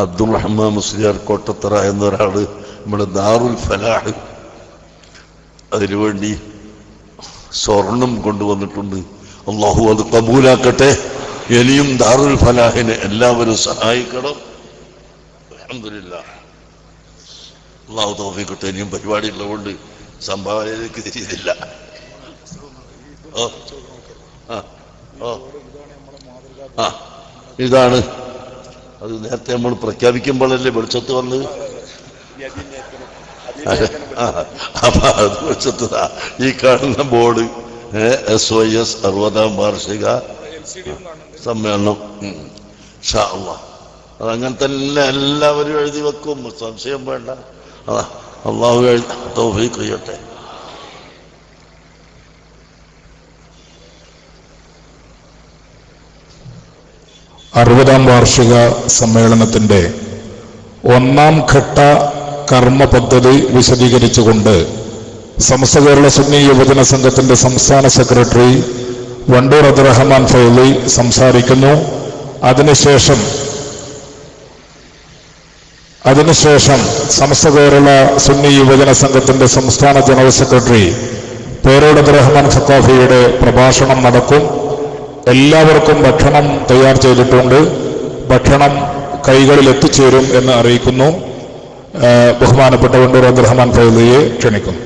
അബ്ദുൾ റഹ്മാൻ മുസ്ലിയാർ കോട്ടത്തറ എന്നൊരാള് നമ്മുടെ ദാറുൽ ഫലാഹ് അതിനുവേണ്ടി സ്വർണം കൊണ്ടുവന്നിട്ടുണ്ട്. അള്ളാഹു അത് കബൂലാക്കട്ടെ. ഇനിയും ദാറുൽ ഫലാഹിനെ എല്ലാവരും സഹായിക്കണം. അൽഹംദുലില്ലാഹ് അള്ളാഹു തൗഫീഖ് കിട്ടെ. ഇനിയും പരിപാടിയുള്ളതുകൊണ്ട് സംഭാവനയിലേക്ക് തിരിയുന്നില്ല. ഇതാണ് അത് നേരത്തെ നമ്മൾ പ്രഖ്യാപിക്കുമ്പോഴല്ലേ വെളിച്ചത്ത് വന്ന് അപ്പൊ അത് വെളിച്ചത്താ ഈ കാണുന്ന ബോർഡ് SYS 60ാം വാർഷിക സമ്മേളനം. ഇൻഷാ അല്ലാഹ് അതങ്ങനെ തന്നെ എല്ലാവരും എഴുതി വെക്കും, സംശയം വേണ്ട. അള്ളാഹു തൗഫീഖ് ചെയ്യട്ടെ. അറുപതാം വാർഷിക സമ്മേളനത്തിന്റെ 1ാം ഘട്ട കർമ്മ പദ്ധതി വിശദീകരിച്ചുകൊണ്ട് സമസ്ത കേരള സുന്നി യുവജന സംഘത്തിന്റെ സംസ്ഥാന സെക്രട്ടറി വണ്ടൂർ അബ്ദുറഹ്മാൻ ഫൈലി സംസാരിക്കുന്നു. അതിനുശേഷം സമസ്ത കേരള സുന്നി യുവജന സംഘത്തിന്റെ സംസ്ഥാന ജനറൽ സെക്രട്ടറി പേരോട് അബ്ദുറഹ്മാൻ സഖാഫിയുടെ പ്രഭാഷണം നടക്കും. എല്ലാവർക്കും ഭക്ഷണം തയ്യാർ ചെയ്തിട്ടുണ്ട്. ഭക്ഷണം കൈകളിൽ എത്തിച്ചേരും എന്ന് അറിയിക്കുന്നു. ബഹുമാനപ്പെട്ട വണ്ടൂർ അബ്ദുറഹ്മാൻ ഫൈലിയെ ക്ഷണിക്കുന്നു.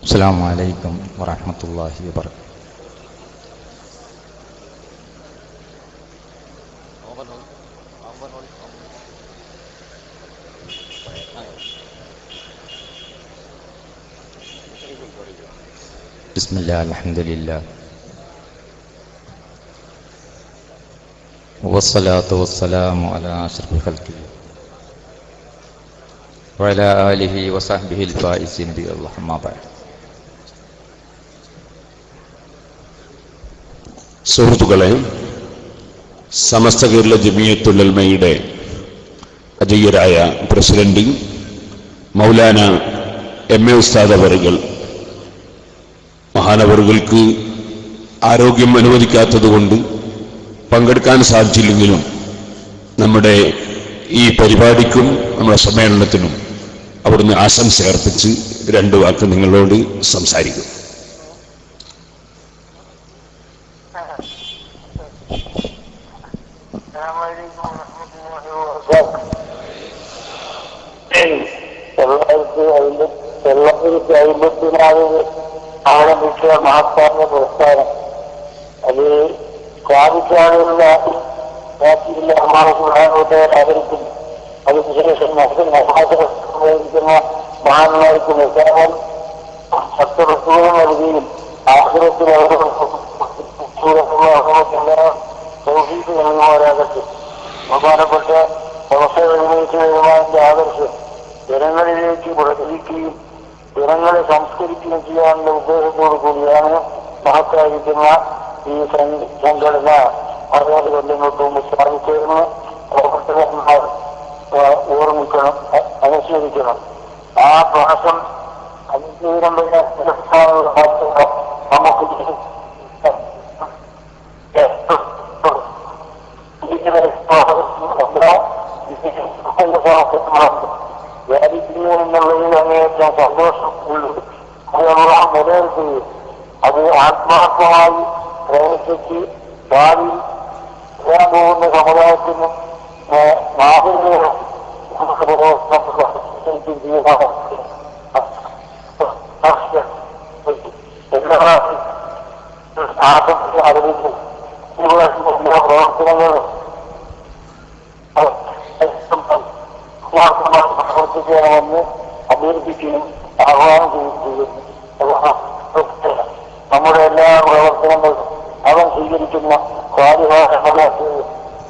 അസ്സലാമു അലൈക്കും വറഹ്മത്തുള്ളാഹി വബറകാതുഹു. ബിസ്മില്ലാഹി അൽഹംദുലില്ലാഹ് വസ്സലാത്തു വസ്സലാമു അലാ അഷ്റഫിൽ ഖൽഖി വഅലാ ആലിഹി വസഹ്ബിഹിൽ ഫായിസിൻ ബില്ലാഹി അമ്മാ ബഅദ്. സുഹൃത്തുക്കളെ, സമസ്ത കേരള ജമിയത്തുൽ ഉലമയുടെ അജയ്യരായ പ്രസിഡന്റ് മൗലാന MA ഉസ്താദ് അവറുകൾ മഹാനവറുകൾക്ക് ആരോഗ്യം അനുവദിക്കാത്തതുകൊണ്ട് പങ്കെടുക്കാൻ സാധിച്ചില്ലെങ്കിലും നമ്മുടെ ഈ പരിപാടിക്കും നമ്മുടെ സമ്മേളനത്തിനും അവിടുന്ന് ആശംസ അർപ്പിച്ച് 2 വാക്ക് നിങ്ങളോട് സംസാരിക്കും. ആരംഭിച്ച മഹത്തായ പുരസ്കാരം അത് സ്ഥാപിക്കാനുള്ള ആദരിക്കും. അതിനുശേഷം ഉപയോഗിക്കുന്ന മഹാന്മാർക്ക് നിസ്സാരം 10 റസൂലും നൽകുകയും ആഖിറത്തിൽ തൗഫീഖ് നൽകുമാറാകട്ടെ. ബഹുമാനപ്പെട്ട വ്യവസായത്തിന്റെ ആദർശം ജനങ്ങളിലേക്ക് പ്രചരിക്കുകയും ജനങ്ങളെ സംസ്കരിക്കുകയും ചെയ്യാനുള്ള ഉദ്ദേശത്തോടു കൂടിയാണ് മഹത്തായിരിക്കുന്ന ഈ സംഘടന 60 കൊല്ലങ്ങൾക്ക് മുമ്പ് സ്ഥാപിച്ചതെന്ന് പ്രവർത്തകന്മാർ ഓർമ്മിക്കണം, അനുസ്മരിക്കണം. ആ പ്രാസം അതിജീവനം നമുക്ക് വ്യാപിക്കുന്നു എന്നുള്ളതിൽ അങ്ങേയറ്റം സന്തോഷം ഉള്ളൂ. അതിനുള്ള നിലനിർത്തുകയും അത് ആത്മാർത്ഥമായി പ്രവർത്തിച്ച് ഭാവി വരാൻ പോകുന്ന സമുദായത്തിനും മാതൃകകളും ആശംസ അറിയിച്ചു എല്ലാ പ്രവർത്തനങ്ങളും പ്രവർത്തിക്കണമെന്ന് അഭ്യർത്ഥിക്കുകയും ആഹ്വാനം ചെയ്യുകയും നമ്മുടെ എല്ലാ പ്രവർത്തനങ്ങളും അവൻ സ്വീകരിക്കുന്ന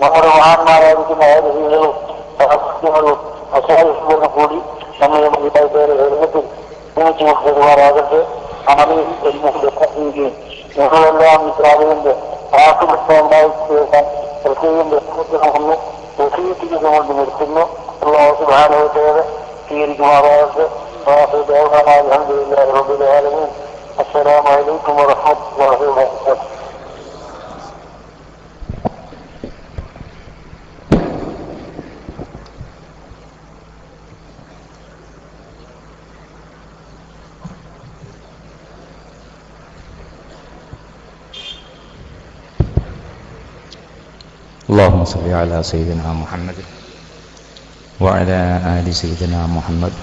നമ്മുടെ മഹാന്മാരായിരിക്കുന്ന ആരോഗ്യങ്ങളും സഹസ്യങ്ങളും അസാധ്യങ്ങളും കൂടി നമ്മുടെ ഹൃദയത്തിൽ ഒരുമിച്ച് പെരുമാറാകട്ടെ. ആമീൻ എന്ന് പ്രാർത്ഥിക്കുകയും നിങ്ങളെല്ലാം ഈ പ്രാവിന്റെ ആശുപത്രി ഉണ്ടായിക്കാൻ പ്രത്യേകം ലക്ഷ്യത്തിനൊന്ന് വസീയത്തിച്ചുകൊണ്ട് നിർത്തുന്നു. അല്ലാഹു സുബ്ഹാനഹു വ തആല സ്വീകരിക്കുമാറാകട്ടെ. അൽഹംദുലില്ലാഹി റബ്ബിൽ ആലമീൻ. അസ്സലാമു അലൈക്കും വറഹ്മത്തുള്ളാഹി വബറകാതുഹു. اللهم صل على سيدنا محمد وعلى آل سيدنا محمد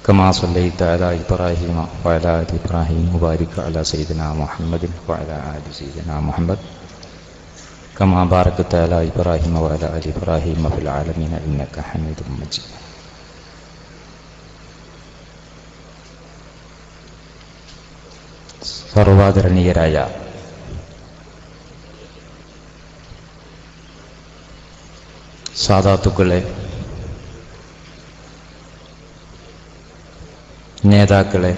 كما صليت على إبراهيم وعلى آل إبراهيم وبارك على سيدنا محمد وعلى آل سيدنا محمد كما باركت على إبراهيم وعلى آل إبراهيم في العالمين إنك حميد مجيد. സർവാദരണീയരായ സാദാത്തുക്കളെ, നേതാക്കളെ,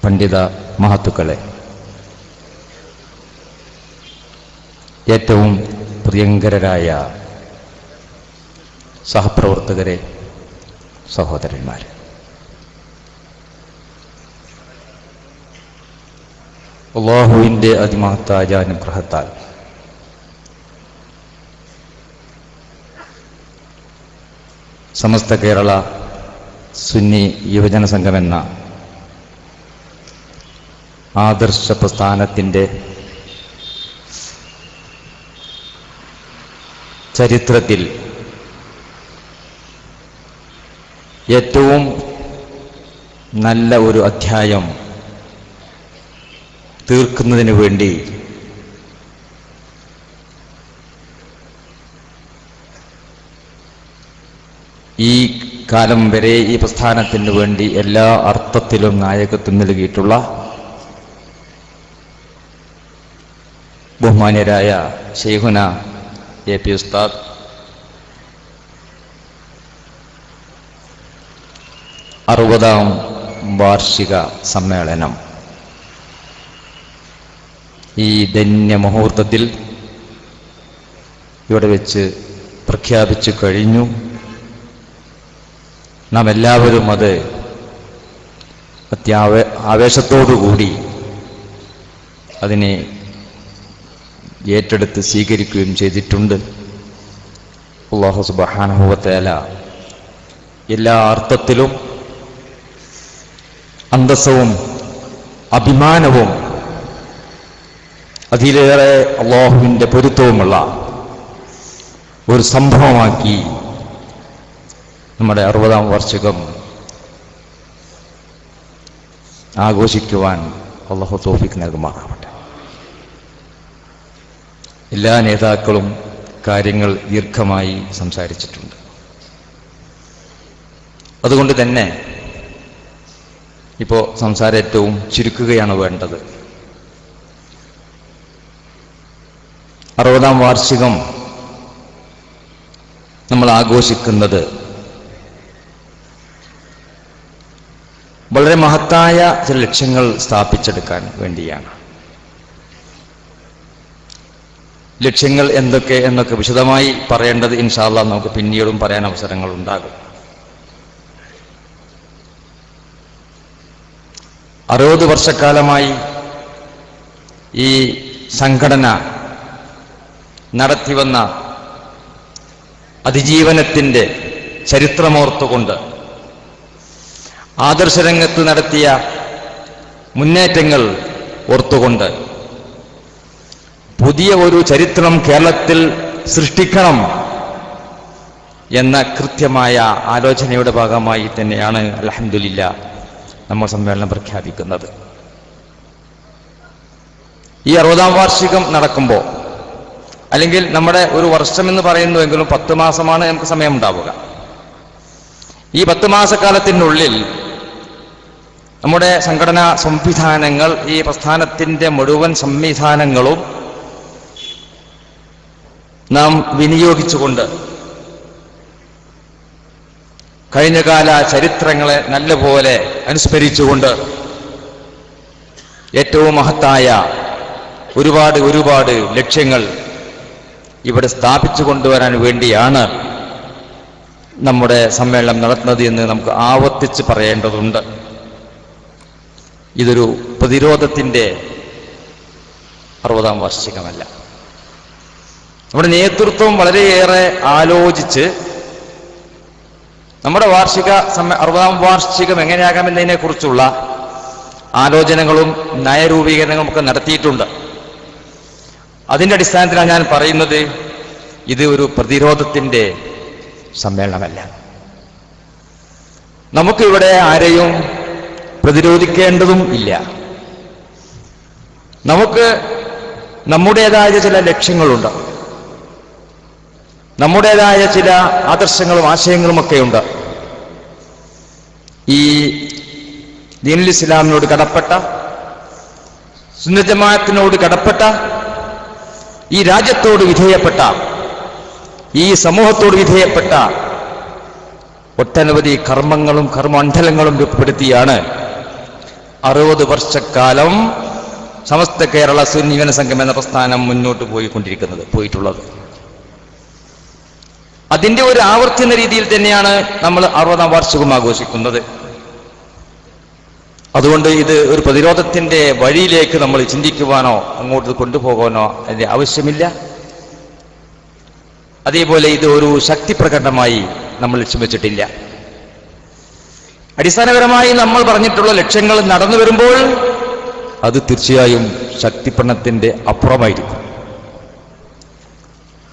പണ്ഡിത മഹത്തുക്കളെ, ഏറ്റവും പ്രിയങ്കരായ സഹപ്രവർത്തകരെ, സഹോദരന്മാരെ, അല്ലാഹുവിൻ്റെ അതിമഹത്തായ അനുഗ്രഹത്താൽ സമസ്ത കേരള സുന്നി യുവജന സംഘമെന്ന ആദർശ പ്രസ്ഥാനത്തിൻ്റെ ചരിത്രത്തിൽ ഏറ്റവും നല്ല ഒരു അധ്യായം തീർക്കുന്നതിന് വേണ്ടി ഈ കാലം വരെ ഈ പ്രസ്ഥാനത്തിന് വേണ്ടി എല്ലാ അർത്ഥത്തിലും നായകത്വം നൽകിയിട്ടുള്ള ബഹുമാന്യരായ ശൈഖുന എ പി ഉസ്താദ്, അറുപതാം വാർഷിക സമ്മേളനം ഈ ധന്യമുഹൂർത്തത്തിൽ ഇവിടെ വെച്ച് പ്രഖ്യാപിച്ചു കഴിഞ്ഞു. നാം എല്ലാവരും അത് ആവേശത്തോടുകൂടി അതിനെ ഏറ്റെടുത്ത് സ്വീകരിക്കുകയും ചെയ്തിട്ടുണ്ട്. അല്ലാഹു സുബ്ഹാനഹു വ തആല എല്ലാ അർത്ഥത്തിലും അന്തസ്സവും അഭിമാനവും അതിലേറെ അല്ലാഹുവിൻ്റെ പൊരുത്തവുമുള്ള ഒരു സംഭവമാക്കി നമ്മുടെ 60-ാം വാർഷികം ആഘോഷിക്കുവാൻ അല്ലാഹു തൗഫീഖ് നൽകുമാറാവട്ടെ. എല്ലാ നേതാക്കളും കാര്യങ്ങൾ ദീർഘമായി സംസാരിച്ചിട്ടുണ്ട്. അതുകൊണ്ട് തന്നെ ഇപ്പോൾ സംസാരം ഏറ്റവും ചുരുക്കുകയാണ് വേണ്ടത്. 60-ാം വാർഷികം നമ്മൾ ആഘോഷിക്കുന്നത് വളരെ മഹത്തായ ചില ലക്ഷ്യങ്ങൾ സ്ഥാപിച്ചെടുക്കാൻ വേണ്ടിയാണ്. ലക്ഷ്യങ്ങൾ എന്തൊക്കെ എന്നൊക്കെ വിശദമായി പറയേണ്ടത് ഇൻഷാ അല്ലാഹ് നമുക്ക് പിന്നീടും പറയാൻ അവസരങ്ങൾ ഉണ്ടാകും. 60 വർഷക്കാലമായി ഈ സംഘടന നടത്തിവന്ന അതിജീവനത്തിൻ്റെ ചരിത്രമോർത്തുകൊണ്ട് ആദർശരംഗത്ത് നടത്തിയ മുന്നേറ്റങ്ങൾ ഓർത്തുകൊണ്ട് പുതിയ ഒരു ചരിത്രം കേരളത്തിൽ സൃഷ്ടിക്കണം എന്ന കൃത്യമായ ആലോചനയുടെ ഭാഗമായി തന്നെയാണ് അൽഹംദുലില്ലാഹ് നമ്മൾ സമ്മേളനം പ്രഖ്യാപിക്കുന്നത്. ഈ 60-ാം വാർഷികം നടക്കുമ്പോൾ, അല്ലെങ്കിൽ നമ്മുടെ ഒരു വർഷമെന്ന് പറയുന്നുവെങ്കിലും 10 മാസമാണ് നമുക്ക് സമയമുണ്ടാവുക. ഈ 10 മാസക്കാലത്തിനുള്ളിൽ നമ്മുടെ സംഘടനാ സംവിധാനങ്ങൾ, ഈ പ്രസ്ഥാനത്തിൻ്റെ മുഴുവൻ സംവിധാനങ്ങളും നാം വിനിയോഗിച്ചുകൊണ്ട് കഴിഞ്ഞകാല ചരിത്രങ്ങളെ നല്ലപോലെ അനുസ്മരിച്ചുകൊണ്ട് ഏറ്റവും മഹത്തായ ഒരുപാട് ലക്ഷ്യങ്ങൾ ഇവിടെ സ്ഥാപിച്ചു കൊണ്ടുവരാൻ വേണ്ടിയാണ് നമ്മുടെ സമ്മേളനം നടത്തുന്നത് എന്ന് നമുക്ക് ആവർത്തിച്ച് പറയേണ്ടതുണ്ട്. ഇതൊരു പ്രതിരോധത്തിൻ്റെ 60ാം വാർഷികമല്ല. നമ്മുടെ നേതൃത്വം വളരെയേറെ ആലോചിച്ച് നമ്മുടെ 60ാം വാർഷികം എങ്ങനെയാകാമെന്നതിനെക്കുറിച്ചുള്ള ആലോചനകളും നയരൂപീകരണങ്ങളും ഒക്കെ നടത്തിയിട്ടുണ്ട്. അതിൻ്റെ അടിസ്ഥാനത്തിലാണ് ഞാൻ പറയുന്നത് ഇത് ഒരു പ്രതിരോധത്തിൻ്റെ സമ്മേളനമല്ല. നമുക്കിവിടെ ആരെയും പ്രതിരോധിക്കേണ്ടതും ഇല്ല. നമുക്ക് നമ്മുടേതായ ചില ലക്ഷ്യങ്ങളുണ്ട്, നമ്മുടേതായ ചില ആദർശങ്ങളും ആശയങ്ങളുമൊക്കെയുണ്ട്. ഈ ദീനുൽ ഇസ്ലാമിനോട് കടപ്പെട്ട, സുന്നത്ത് ജമാഅത്തിനോട് കടപ്പെട്ട, ഈ രാജ്യത്തോട് വിധേയപ്പെട്ട, ഈ സമൂഹത്തോട് വിധേയപ്പെട്ട ഒട്ടനവധി കർമ്മങ്ങളും കർമ്മമണ്ഡലങ്ങളും രൂപപ്പെടുത്തിയാണ് 60 വർഷക്കാലം സമസ്ത കേരള സുന്നി യുവജന സംഘം എന്ന പ്രസ്ഥാനം മുന്നോട്ട് പോയിട്ടുള്ളത്. അതിന്റെ ഒരു ആവർത്തി എന്ന രീതിയിൽ തന്നെയാണ് നമ്മൾ 60ാം വാർഷികം ആഘോഷിക്കുന്നത്. അതുകൊണ്ട് ഇത് ഒരു പ്രതിരോധത്തിന്റെ വഴിയിലേക്ക് നമ്മൾ ചിന്തിക്കുവാനോ അങ്ങോട്ട് കൊണ്ടുപോകാനോ അതിന്റെ ആവശ്യമില്ല. അതേപോലെ ഇത് ഒരു ശക്തി പ്രകടനമായി നമ്മൾ ലക്ഷ്യം വെച്ചിട്ടില്ല. അടിസ്ഥാനപരമായി നമ്മൾ പറഞ്ഞിട്ടുള്ള ലക്ഷ്യങ്ങൾ നടന്നു വരുമ്പോൾ അത് തീർച്ചയായും ശക്തിപ്രകടനത്തിന്റെ അപ്പുറമായിരിക്കും.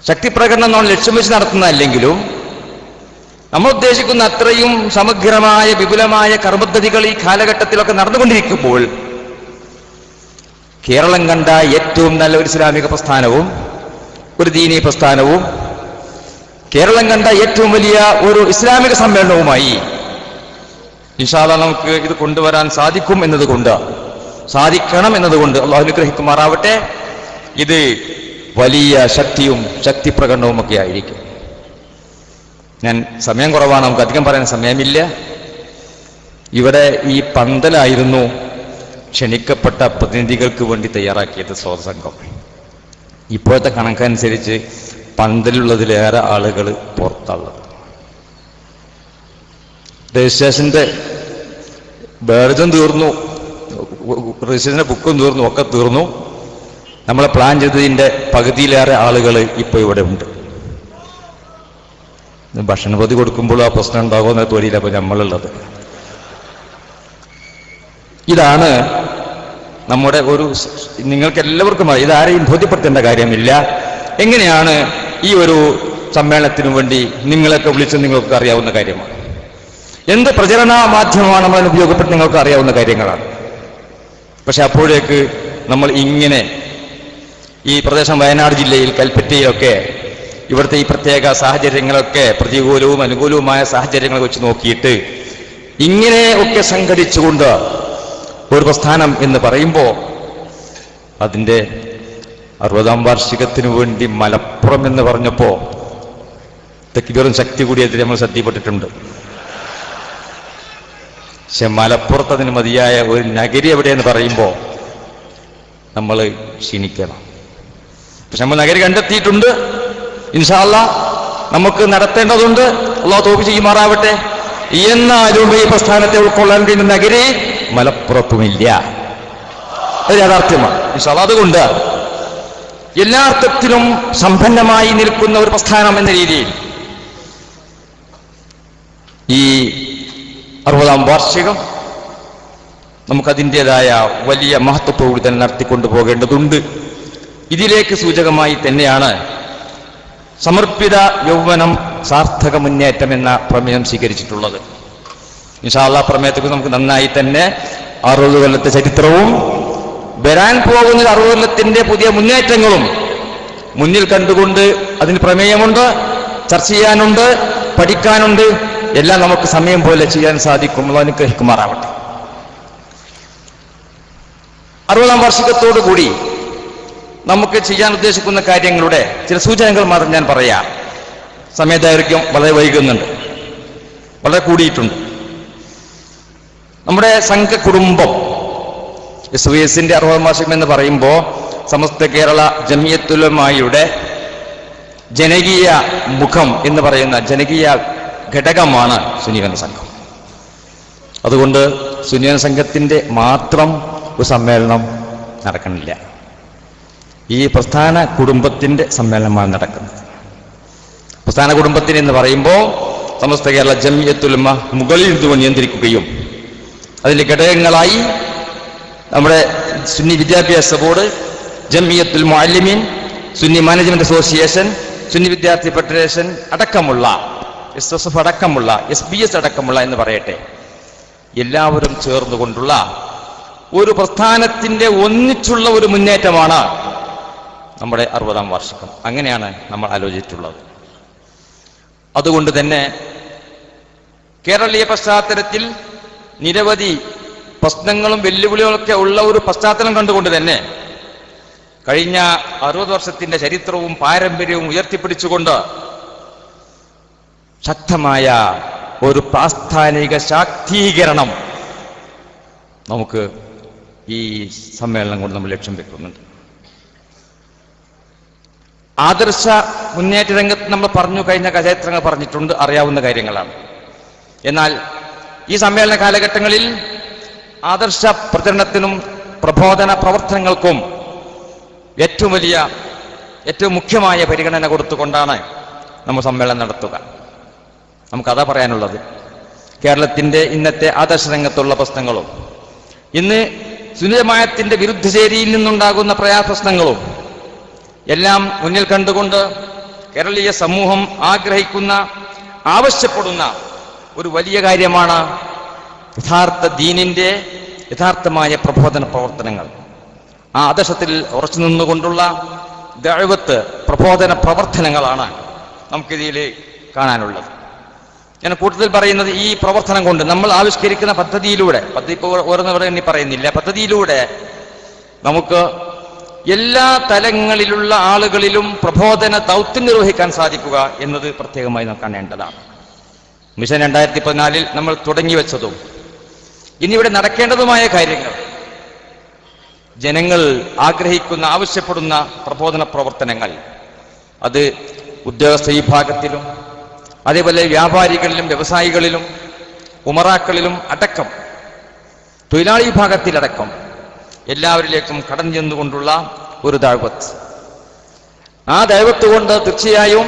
ശക്തിപ്രകടനം നമ്മൾ ലക്ഷ്യം വെച്ച് നടത്തുന്നതല്ലെങ്കിലും നമ്മൾ ഉദ്ദേശിക്കുന്ന അത്രയും സമഗ്രമായ വിപുലമായ കർമ്മപദ്ധതികൾ ഈ കാലഘട്ടത്തിലൊക്കെ നടന്നുകൊണ്ടിരിക്കുമ്പോൾ കേരളം കണ്ട ഏറ്റവും നല്ല ഒരു ഇസ്ലാമിക പ്രസ്ഥാനവും ഒരു ദീനീ പ്രസ്ഥാനവും കേരളം കണ്ട ഏറ്റവും വലിയ ഒരു ഇസ്ലാമിക സമ്മേളനവുമായി ഇൻഷാ അല്ലാഹ് നമുക്ക് ഇത് കൊണ്ടുവരാൻ സാധിക്കും എന്നതുകൊണ്ട്, സാധിക്കണം എന്നതുകൊണ്ട് അല്ലാഹു അനുഗ്രഹിക്കുമാറാവട്ടെ. ഇത് വലിയ ശക്തിയും ശക്തിപ്രകടനവും ഒക്കെ ആയിരിക്കും. ഞാൻ സമയം കുറവാണ്, നമുക്ക് അധികം പറയാൻ സമയമില്ല. ഇവിടെ ഈ പന്തലായിരുന്നു ക്ഷണിക്കപ്പെട്ട പ്രതിനിധികൾക്ക് വേണ്ടി തയ്യാറാക്കിയത് സ്വാതന്ത്ര്യ സംഘം. ഇപ്പോഴത്തെ കണക്കനുസരിച്ച് പന്തലുള്ളതിലേറെ ആളുകൾ പുറത്തുള്ളത്. രജിസ്ട്രേഷന്റെ ബേർജും തീർന്നു, രജിസ്ട്രേഷന്റെ ബുക്കും തീർന്നു, ഒക്കെ തീർന്നു. നമ്മളെ പ്ലാൻ ചെയ്തതിന്റെ പകുതിയിലേറെ ആളുകൾ ഇപ്പോൾ ഇവിടെ ഉണ്ട്. ഭക്ഷണപതി കൊടുക്കുമ്പോൾ ആ പ്രശ്നം ഉണ്ടാകുമെന്ന തൊഴിലാണ് ഇപ്പോൾ നമ്മളുള്ളത്. ഇതാണ് നമ്മുടെ ഒരു, നിങ്ങൾക്ക് എല്ലാവർക്കും ഇതാരെയും ബോധ്യപ്പെടുത്തേണ്ട കാര്യമില്ല. എങ്ങനെയാണ് ഈ ഒരു സമ്മേളനത്തിനു വേണ്ടി നിങ്ങളൊക്കെ വിളിച്ച് നിങ്ങൾക്ക് അറിയാവുന്ന കാര്യമാണ്. എന്ത് പ്രചരണ മാധ്യമമാണ് നമ്മൾ ഉപയോഗപ്പെട്ട് നിങ്ങൾക്ക് അറിയാവുന്ന കാര്യങ്ങളാണ്. പക്ഷെ അപ്പോഴേക്ക് നമ്മൾ ഇങ്ങനെ ഈ പ്രദേശം വയനാട് ജില്ലയിൽ കൽപ്പറ്റയിലൊക്കെ ഇവിടുത്തെ ഈ പ്രത്യേക സാഹചര്യങ്ങളൊക്കെ പ്രതികൂലവും അനുകൂലവുമായ സാഹചര്യങ്ങൾ വെച്ച് നോക്കിയിട്ട് ഇങ്ങനെ ഒക്കെ സംഘടിച്ചുകൊണ്ട് ഒരു പ്രസ്ഥാനം എന്ന് പറയുമ്പോൾ അതിൻ്റെ 60ാം വാർഷികത്തിനു വേണ്ടി മലപ്പുറം എന്ന് പറഞ്ഞപ്പോൾ തെക്കിബീറും ശക്തി കൂടിയതിൽ നമ്മൾ ശ്രദ്ധപ്പെട്ടിട്ടുണ്ട്. പക്ഷെ മലപ്പുറത്ത് അതിന് മതിയായ ഒരു നഗരി എവിടെയെന്ന് പറയുമ്പോൾ നമ്മൾ ക്ഷീണിക്കണം. പക്ഷെ നമ്മൾ നഗരി കണ്ടെത്തിയിട്ടുണ്ട്. ഇൻഷാ അല്ലാഹ് നമുക്ക് നടത്തേണ്ടതുണ്ട്. അല്ലാഹു തൗഫീഖ് ചെയ്യുമാറാവട്ടെ. എന്നാലും ഈ പ്രസ്ഥാനത്തെ ഉൾക്കൊള്ളാൻ കഴിയുന്ന നഗരി മലപ്പുറത്തുമില്ല. അത് യാഥാർത്ഥ്യമാണ്. ഇൻഷാ അല്ലാഹ് അതുകൊണ്ട് എല്ലാ അർത്ഥത്തിലും സമ്പന്നമായി നിൽക്കുന്ന ഒരു പ്രസ്ഥാനം എന്ന രീതിയിൽ ഈ 60ാം വാർഷികം നമുക്കതിൻ്റെതായ വലിയ മഹത്വത്തോടെ തന്നെ നടത്തിക്കൊണ്ടു പോകേണ്ടതുണ്ട്. ഇതിലേക്ക് സൂചകമായി തന്നെയാണ് സമർപ്പിത യൗവനം സാർത്ഥക മുന്നേറ്റം എന്ന പ്രമേയം സ്വീകരിച്ചിട്ടുള്ളത്. ഇൻഷാ അല്ലാഹ് പ്രമേയത്തെക്കുറിച്ച് നമുക്ക് നന്നായി തന്നെ 60 കൊല്ലത്തെ ചരിത്രവും വരാൻ പോകുന്ന 60 കൊല്ലത്തിന്റെ പുതിയ മുന്നേറ്റങ്ങളും മുന്നിൽ കണ്ടുകൊണ്ട് അതിന് പ്രമേയമുണ്ട്, ചർച്ച ചെയ്യാനുണ്ട്, പഠിക്കാനുണ്ട്. എല്ലാം നമുക്ക് സമയം പോലെ ചെയ്യാൻ സാധിക്കും. അല്ലാഹു അനുഗ്രഹിക്കുമാറാവട്ടെ. 60ാം വാർഷികത്തോടുകൂടി നമുക്ക് ചെയ്യാൻ ഉദ്ദേശിക്കുന്ന കാര്യങ്ങളുടെ ചില സൂചനകൾ മാത്രം ഞാൻ പറയാം. സമയദൈർഘ്യം വളരെ വൈകുന്നുണ്ട്, വളരെ കൂടിയിട്ടുണ്ട്. നമ്മുടെ സംഘ കുടുംബം SYSന്റെ 60 വാർഷികം എന്ന് പറയുമ്പോൾ സമസ്ത കേരള ജമിയത്തുൽ ഉലമായുടെ ജനകീയ മുഖം എന്ന് പറയുന്ന ജനകീയ ഘടകമാണ് സുന്നിവന സംഘം. അതുകൊണ്ട് സുന്നിവന സംഘത്തിന്റെ മാത്രം ഒരു സമ്മേളനം നടക്കണില്ല. ഈ പ്രസ്ഥാന കുടുംബത്തിന്റെ സമ്മേളനമാണ് നടക്കുന്നത്. പ്രസ്ഥാന കുടുംബത്തിന് എന്ന് പറയുമ്പോൾ സമസ്ത കേരള ജമിയത്തുൽ ഉലമ മുകളിൽ നിന്ന് നിയന്ത്രിക്കുകയും അതിന്റെ ഘടകങ്ങളായി നമ്മുടെ സുന്നി വിദ്യാഭ്യാസ ബോർഡ്, ജമിയത്തുൽ മുഅല്ലിമീൻ, സുന്നി മാനേജ്മെന്റ് അസോസിയേഷൻ, സുന്നി വിദ്യാർത്ഥി ഫെഡറേഷൻ അടക്കമുള്ള SSF അടക്കമുള്ള SBS അടക്കമുള്ള എന്ന് പറയട്ടെ, എല്ലാവരും ചേർന്നുകൊണ്ടുള്ള ഒരു പ്രസ്ഥാനത്തിന്റെ ഒന്നിച്ചുള്ള ഒരു മുന്നേറ്റമാണ് നമ്മുടെ 60-ാം വാർഷികം. അങ്ങനെയാണ് നമ്മൾ ആലോചിച്ചിട്ടുള്ളത്. അതുകൊണ്ട് തന്നെ കേരളീയ പശ്ചാത്തലത്തിൽ നിരവധി പ്രശ്നങ്ങളും വെല്ലുവിളികളൊക്കെ ഉള്ള ഒരു പശ്ചാത്തലം കണ്ടുകൊണ്ട് തന്നെ കഴിഞ്ഞ 60 വർഷത്തിന്റെ ചരിത്രവും പാരമ്പര്യവും ഉയർത്തിപ്പിടിച്ചുകൊണ്ട് ശക്തമായ ഒരു പ്രാസ്ഥാനിക ശാക്തീകരണം നമുക്ക് ഈ സമ്മേളനം കൊണ്ട് നമ്മൾ ലക്ഷ്യം വെക്കുന്നുണ്ട്. ആദർശ മുന്നേറ്റ രംഗത്ത് നമ്മൾ പറഞ്ഞു, കഴിഞ്ഞ ചരിത്രങ്ങൾ പറഞ്ഞിട്ടുണ്ട്, അറിയാവുന്ന കാര്യങ്ങളാണ്. എന്നാൽ ഈ സമ്മേളന കാലഘട്ടങ്ങളിൽ ആദർശ പ്രചരണത്തിനും പ്രബോധന പ്രവർത്തനങ്ങൾക്കും ഏറ്റവും മുഖ്യമായ പരിഗണന കൊടുത്തുകൊണ്ടാണ് നമ്മൾ സമ്മേളനം നടത്തുക. നമുക്കതാ പറയാനുള്ളത്. കേരളത്തിന്റെ ഇന്നത്തെ ആദർശ രംഗത്തുള്ള പ്രശ്നങ്ങളും ഇന്ന് സുന്നി ജമാഅത്തിന്റെ വിരുദ്ധചേരിയിൽ നിന്നുണ്ടാകുന്ന പ്രയാസങ്ങളും എല്ലാം മുന്നിൽ കണ്ടുകൊണ്ട് കേരളീയ സമൂഹം ആഗ്രഹിക്കുന്ന, ആവശ്യപ്പെടുന്ന ഒരു വലിയ കാര്യമാണ് യഥാർത്ഥ ദീനിന്റെ യഥാർത്ഥമായ പ്രബോധന പ്രവർത്തനങ്ങൾ. ആ ആദർശത്തിൽ ഉറച്ചു നിന്നുകൊണ്ടുള്ള ദഅവത്ത് പ്രബോധന പ്രവർത്തനങ്ങളാണ് നമുക്കിതിൽ കാണാനുള്ളത്. ഞാൻ കൂടുതൽ പറയുന്നത് ഈ പ്രവർത്തനം കൊണ്ട് നമ്മൾ ആവിഷ്കരിക്കുന്ന പദ്ധതിയിലൂടെ, ഇപ്പോൾ ഓരോന്ന് പറയുന്നില്ല, പദ്ധതിയിലൂടെ നമുക്ക് എല്ലാ തലങ്ങളിലുള്ള ആളുകളിലും പ്രബോധന ദൗത്യം നിർവഹിക്കാൻ സാധിക്കുക എന്നത് പ്രത്യേകമായി നാം കാണേണ്ടതാണ്. മിഷൻ 2014 നമ്മൾ തുടങ്ങി വെച്ചതും ഇനിയിവിടെ നടക്കേണ്ടതുമായ കാര്യങ്ങൾ, ജനങ്ങൾ ആഗ്രഹിക്കുന്ന, ആവശ്യപ്പെടുന്ന പ്രബോധന പ്രവർത്തനങ്ങൾ, അത് ഉദ്യോഗസ്ഥ വിഭാഗത്തിലും അതേപോലെ വ്യാപാരികളിലും വ്യവസായികളിലും ഉമറാക്കളിലും അടക്കം, തൊഴിലാളി വിഭാഗത്തിലടക്കം എല്ലാവരിലേക്കും കടന്നു ചെന്നുകൊണ്ടുള്ള ഒരു ദഅവത്ത്. ആ ദഅവത്ത് കൊണ്ട് തീർച്ചയായും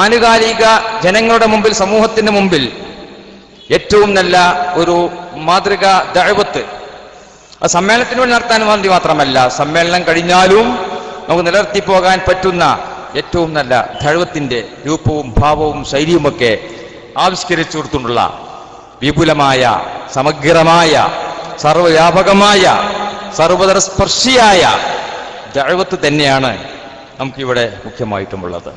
ആനുകാലിക ജനങ്ങളുടെ മുമ്പിൽ, സമൂഹത്തിന്റെ മുമ്പിൽ ഏറ്റവും നല്ല ഒരു മാതൃക ദഅവത്ത് അത് സമ്മേളനത്തിന് വേണ്ടി നടത്താൻ വേണ്ടി മാത്രമല്ല, സമ്മേളനം കഴിഞ്ഞാലും നമുക്ക് നിലനിർത്തി പോകാൻ പറ്റുന്ന ഏറ്റവും നല്ല ദഅവത്തിന്റെ രൂപവും ഭാവവും ശൈലിയുമൊക്കെ ആവിഷ്കരിച്ചു കൊടുത്തുകൊണ്ടുള്ള വിപുലമായ, സമഗ്രമായ, സർവ്വവ്യാപകമായ, സർവതര സ്പർശിയായ ദഅവത്ത് തന്നെയാണ് നമുക്കിവിടെ മുഖ്യമായിട്ടുമുള്ളത്.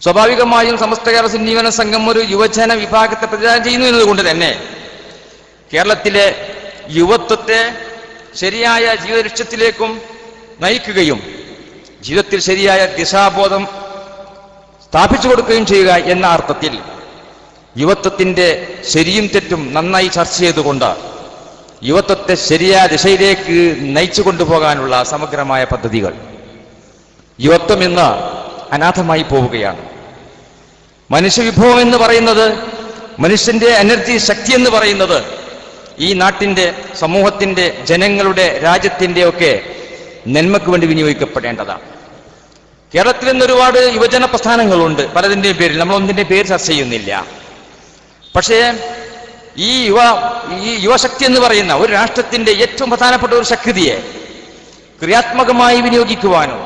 സ്വാഭാവികമായും സമസ്ത കേരള സുന്നീവന സംഘം ഒരു യുവജന വിഭാഗത്തെ പ്രതിനിധാനം ചെയ്യുന്നു എന്നതുകൊണ്ട് തന്നെ കേരളത്തിലെ യുവത്വത്തെ ശരിയായ ജീവിത ലക്ഷ്യത്തിലേക്കും നയിക്കുകയും ജീവിതത്തിൽ ശരിയായ ദിശാബോധം സ്ഥാപിച്ചു കൊടുക്കുകയും ചെയ്യുക എന്ന അർത്ഥത്തിൽ യുവത്വത്തിന്റെ ശരിയും തെറ്റും നന്നായി ചർച്ച ചെയ്തുകൊണ്ട് യുവത്വത്തെ ശരിയായ ദിശയിലേക്ക് നയിച്ചു കൊണ്ടുപോകാനുള്ള സമഗ്രമായ പദ്ധതികൾ. യുവത്വം ഇന്ന് അനാഥമായി പോവുകയാണ്. മനുഷ്യവിഭവം എന്ന് പറയുന്നത്, മനുഷ്യന്റെ എനർജി ശക്തി എന്ന് പറയുന്നത് ഈ നാട്ടിന്റെ, സമൂഹത്തിന്റെ, ജനങ്ങളുടെ, രാജ്യത്തിന്റെ ഒക്കെ നന്മയ്ക്ക് വേണ്ടി വിനിയോഗിക്കപ്പെടേണ്ടതാണ്. കേരളത്തിൽ നിന്ന് ഒരുപാട് യുവജന പ്രസ്ഥാനങ്ങളുണ്ട്, പലതിൻ്റെയും പേരിൽ നമ്മൾ ഒന്നിന്റെ പേര് ചർച്ച ചെയ്യുന്നില്ല. പക്ഷേ ഈ യുവശക്തി എന്ന് പറയുന്ന ഒരു രാഷ്ട്രത്തിന്റെ ഏറ്റവും പ്രധാനപ്പെട്ട ഒരു ശക്തിയെ ക്രിയാത്മകമായി വിനിയോഗിക്കുവാനും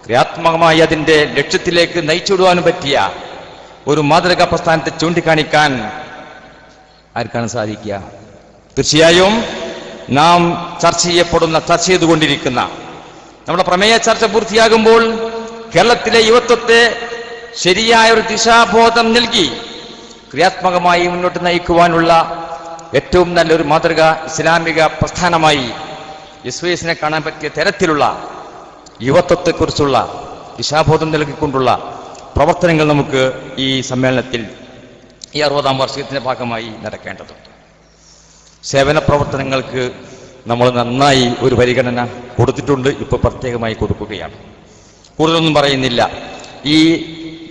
ക്രിയാത്മകമായി അതിന്റെ ലക്ഷ്യത്തിലേക്ക് നയിച്ചുവിടുവാനും പറ്റിയ ഒരു മാതൃകാ പ്രസ്ഥാനത്തെ ചൂണ്ടിക്കാണിക്കാൻ ആർക്കാണ് സാധിക്കുക? തീർച്ചയായും നാം ചർച്ച ചെയ്തുകൊണ്ടിരിക്കുന്ന നമ്മുടെ പ്രമേയ ചർച്ച പൂർത്തിയാകുമ്പോൾ കേരളത്തിലെ യുവത്വത്തെ ശരിയായ ഒരു ദിശാബോധം നൽകി ക്രിയാത്മകമായി മുന്നോട്ട് നയിക്കുവാനുള്ള ഏറ്റവും നല്ലൊരു മാതൃക ഇസ്ലാമിക പ്രസ്ഥാനമായി SYSനെ കാണാൻ പറ്റിയ തരത്തിലുള്ള യുവത്വത്തെക്കുറിച്ചുള്ള ദിശാബോധം നൽകിക്കൊണ്ടുള്ള പ്രവർത്തനങ്ങൾ നമുക്ക് ഈ സമ്മേളനത്തിൽ, ഈ 60-ാം വാർഷികത്തിന്റെ ഭാഗമായി നടക്കേണ്ടതുണ്ട്. സേവന പ്രവർത്തനങ്ങൾക്ക് നമ്മൾ നന്നായി ഒരു പരിഗണന കൊടുത്തിട്ടുണ്ട്, ഇപ്പോൾ പ്രത്യേകമായി കൊടുക്കുകയാണ്. കൂടുതലൊന്നും പറയുന്നില്ല. ഈ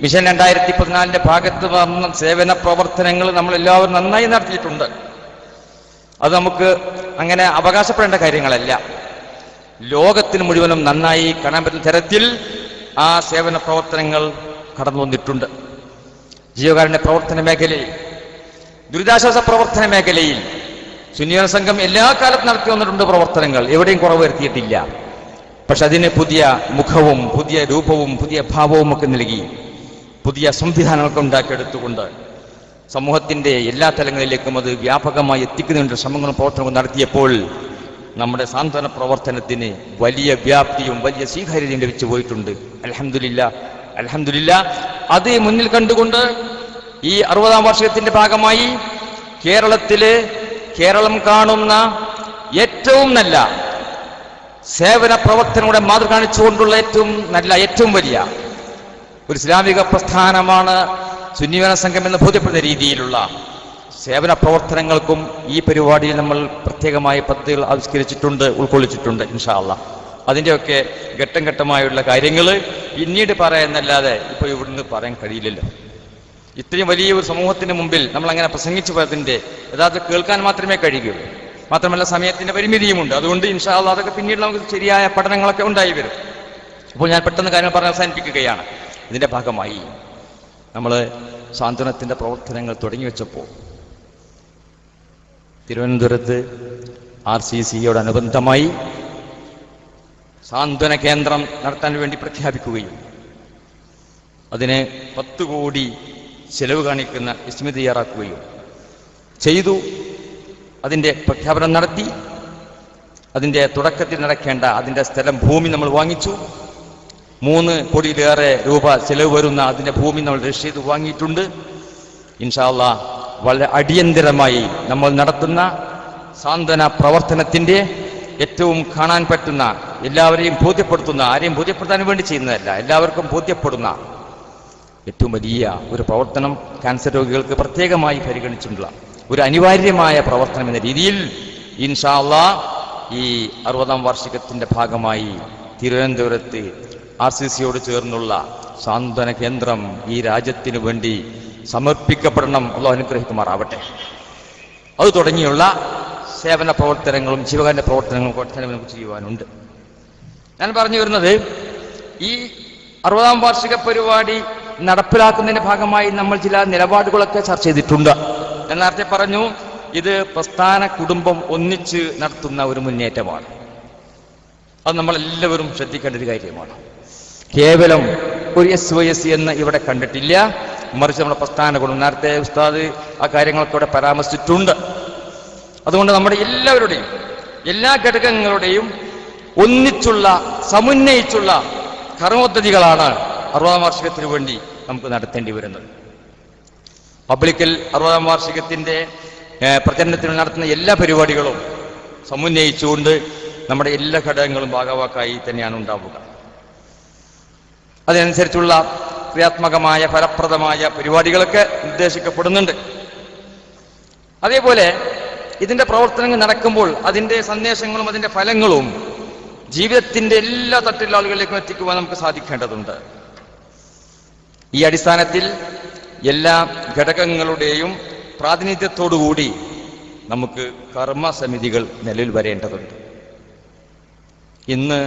മിഷൻ 2014 ഭാഗത്ത് വന്ന സേവന പ്രവർത്തനങ്ങൾ നമ്മളെല്ലാവരും നന്നായി നടത്തിയിട്ടുണ്ട്. അത് നമുക്ക് അങ്ങനെ അവകാശപ്പെടേണ്ട കാര്യങ്ങളല്ല. ലോകത്തിന് മുഴുവനും നന്നായി കാണാൻ പറ്റുന്ന തരത്തിൽ ആ സേവന പ്രവർത്തനങ്ങൾ കടന്നു വന്നിട്ടുണ്ട്. ജീവകാരുണ്യ പ്രവർത്തന മേഖലയിൽ, ദുരിതാശ്വാസ പ്രവർത്തന മേഖലയിൽ സുന്നി സംഘം എല്ലാ കാലത്തും നടത്തി വന്നിട്ടുണ്ട് പ്രവർത്തനങ്ങൾ, എവിടെയും കുറവ് വരുത്തിയിട്ടില്ല. പക്ഷെ അതിന് പുതിയ മുഖവും പുതിയ രൂപവും പുതിയ ഭാവവും ഒക്കെ നൽകി പുതിയ സംവിധാനങ്ങളൊക്കെ ഉണ്ടാക്കിയെടുത്തുകൊണ്ട് സമൂഹത്തിന്റെ എല്ലാ തലങ്ങളിലേക്കും അത് വ്യാപകമായി എത്തിക്കുന്നതിനുള്ള ശ്രമങ്ങളും പ്രവർത്തനങ്ങളും നടത്തിയപ്പോൾ നമ്മുടെ സാന്ത്വന പ്രവർത്തനത്തിന് വലിയ വ്യാപ്തിയും വലിയ സ്വീകാര്യതയും ലഭിച്ചു പോയിട്ടുണ്ട്. അൽഹംദുലില്ലാ. അത് മുന്നിൽ കണ്ടുകൊണ്ട് ഈ 60ാം വാർഷികത്തിന്റെ ഭാഗമായി കേരളം കാണുന്ന ഏറ്റവും നല്ല സേവന പ്രവർത്തനങ്ങളുടെ മാതൃക കാണിച്ചുകൊണ്ടുള്ള ഏറ്റവും വലിയ ഒരു ഇസ്ലാമിക പ്രസ്ഥാനമാണ് സുന്നി സംഘം എന്ന് ബോധ്യപ്പെടുന്ന രീതിയിലുള്ള സേവന പ്രവർത്തനങ്ങൾക്കും ഈ പരിപാടിയിൽ നമ്മൾ പ്രത്യേകമായ പദ്ധതികൾ ആവിഷ്കരിച്ചിട്ടുണ്ട്, ഉൾക്കൊള്ളിച്ചിട്ടുണ്ട്. ഇൻഷാ അല്ലാഹ് അതിൻ്റെയൊക്കെ ഘട്ടം ഘട്ടമായുള്ള കാര്യങ്ങൾ പിന്നീട് പറയാനല്ലാതെ ഇപ്പോൾ ഇവിടുന്ന് പറയാൻ കഴിയില്ലല്ലോ. ഇത്രയും വലിയ ഒരു സമൂഹത്തിന് മുമ്പിൽ നമ്മൾ അങ്ങനെ പ്രസംഗിച്ചു പോയതിൻ്റെ യഥാർത്ഥ കേൾക്കാൻ മാത്രമേ കഴിയുകയുള്ളൂ. മാത്രമല്ല സമയത്തിന്റെ പരിമിതിയുമുണ്ട്. അതുകൊണ്ട് ഇൻഷാ അല്ലാഹ് അതൊക്കെ പിന്നീട് നമുക്ക് ശരിയായ പഠനങ്ങളൊക്കെ ഉണ്ടായി വരും. ഇപ്പോൾ ഞാൻ പെട്ടെന്ന് കാര്യങ്ങൾ പറഞ്ഞ് അവസാനിപ്പിക്കുകയാണ്. ഇതിന്റെ ഭാഗമായി നമ്മൾ സാന്ത്വനത്തിന്റെ പ്രവർത്തനങ്ങൾ തുടങ്ങി വെച്ചപ്പോൾ തിരുവനന്തപുരത്ത് RCCയോടനുബന്ധമായി സാന്ത്വന കേന്ദ്രം നടത്താൻ വേണ്ടി പ്രഖ്യാപിക്കുകയും അതിന് 10 കോടി ചെലവ് കാണിക്കുന്ന എസ്റ്റിമേറ്റ് തയ്യാറാക്കുകയും ചെയ്തു. അതിൻ്റെ പ്രഖ്യാപനം നടത്തി. അതിൻ്റെ തുടക്കത്തിൽ നടക്കേണ്ട അതിൻ്റെ ഭൂമി നമ്മൾ വാങ്ങിച്ചു. 3 കോടിയിലേറെ രൂപ ചെലവ് വരുന്ന അതിൻ്റെ ഭൂമി നമ്മൾ രജിസ്റ്റർ ചെയ്ത് വാങ്ങിയിട്ടുണ്ട്. ഇൻഷാ അല്ലാഹ് വളരെ അടിയന്തരമായി നമ്മൾ നടത്തുന്ന സാന്ത്വന പ്രവർത്തനത്തിൻ്റെ ഏറ്റവും കാണാൻ പറ്റുന്ന, എല്ലാവരെയും ബോധ്യപ്പെടുത്തുന്ന, ആരെയും ബോധ്യപ്പെടുത്താൻ വേണ്ടി ചെയ്യുന്നതല്ല, എല്ലാവർക്കും ബോധ്യപ്പെടുന്ന ഏറ്റവും വലിയ ഒരു പ്രവർത്തനം ക്യാൻസർ രോഗികൾക്ക് പ്രത്യേകമായി പരിഗണിച്ചിട്ടുള്ള ഒരു അനിവാര്യമായ പ്രവർത്തനം എന്ന രീതിയിൽ ഇൻഷാ അല്ലാഹ് ഈ 60ാം വാർഷികത്തിന്റെ ഭാഗമായി തിരുവനന്തപുരത്ത് RCCയോട് ചേർന്നുള്ള സാന്ത്വന കേന്ദ്രം ഈ രാജ്യത്തിനു വേണ്ടി സമർപ്പിക്കപ്പെടണം. അല്ലാഹു അനുഗ്രഹിക്കുമാറാവട്ടെ. അത് തുടങ്ങിയുള്ള സേവന പ്രവർത്തനങ്ങളും ജീവകാരുണ്യ പ്രവർത്തനങ്ങളും നമുക്ക് ചെയ്യുവാനുണ്ട്. ഞാൻ പറഞ്ഞു വരുന്നത് ഈ 60ാം വാർഷിക പരിപാടി നടപ്പിലാക്കുന്നതിന്റെ ഭാഗമായി നമ്മൾ ചില നിലപാടുകളൊക്കെ ചർച്ച ചെയ്തിട്ടുണ്ട്. ഞാൻ നേരത്തെ പറഞ്ഞു, ഇത് പ്രസ്ഥാന കുടുംബം ഒന്നിച്ച് നടത്തുന്ന ഒരു മുന്നേറ്റമാണ്. അത് നമ്മളെല്ലാവരും ശ്രദ്ധിക്കേണ്ട ഒരു കാര്യമാണ്. കേവലം ഒരു SYSC എന്ന് ഇവിടെ കണ്ടിട്ടില്ല, മറിച്ച് നമ്മുടെ പ്രസ്ഥാന കുടുംബം, നേരത്തെ ഉസ്താദ് ആ കാര്യങ്ങളൊക്കെ ഇവിടെ പരാമർശിച്ചിട്ടുണ്ട്. അതുകൊണ്ട് നമ്മുടെ എല്ലാവരുടെയും എല്ലാ ഘടകങ്ങളുടെയും ഒന്നിച്ചുള്ള സമുന്നയിച്ചുള്ള കർമ്മപദ്ധതികളാണ് 60ാം വാർഷികത്തിന് വേണ്ടി നമുക്ക് നടത്തേണ്ടി വരുന്നത്. പബ്ലിക്കിൽ 60ാം വാർഷികത്തിന്റെ പ്രചരണത്തിന് നടത്തുന്ന എല്ലാ പരിപാടികളും സമുന്നയിച്ചുകൊണ്ട് നമ്മുടെ എല്ലാ ഘടകങ്ങളും ഭാഗവാക്കായി തന്നെയാണ് ഉണ്ടാവുക. അതിനനുസരിച്ചുള്ള ക്രിയാത്മകമായ ഫലപ്രദമായ പരിപാടികളൊക്കെ നിർദ്ദേശിക്കപ്പെടുന്നുണ്ട്. അതേപോലെ ഇതിന്റെ പ്രവർത്തനങ്ങൾ നടക്കുമ്പോൾ അതിന്റെ സന്ദേശങ്ങളും അതിന്റെ ഫലങ്ങളും ജീവിതത്തിന്റെ എല്ലാ തട്ടിലുള്ള ആളുകളിലേക്കും എത്തിക്കുവാൻ നമുക്ക് സാധിക്കേണ്ടതുണ്ട്. ഈ അടിസ്ഥാനത്തിൽ എല്ലാ ഘടകങ്ങളുടെയും പ്രാതിനിധ്യത്തോടുകൂടി നമുക്ക് കർമ്മസമിതികൾ നിലവിൽ വരേണ്ടതുണ്ട്. ഇന്ന്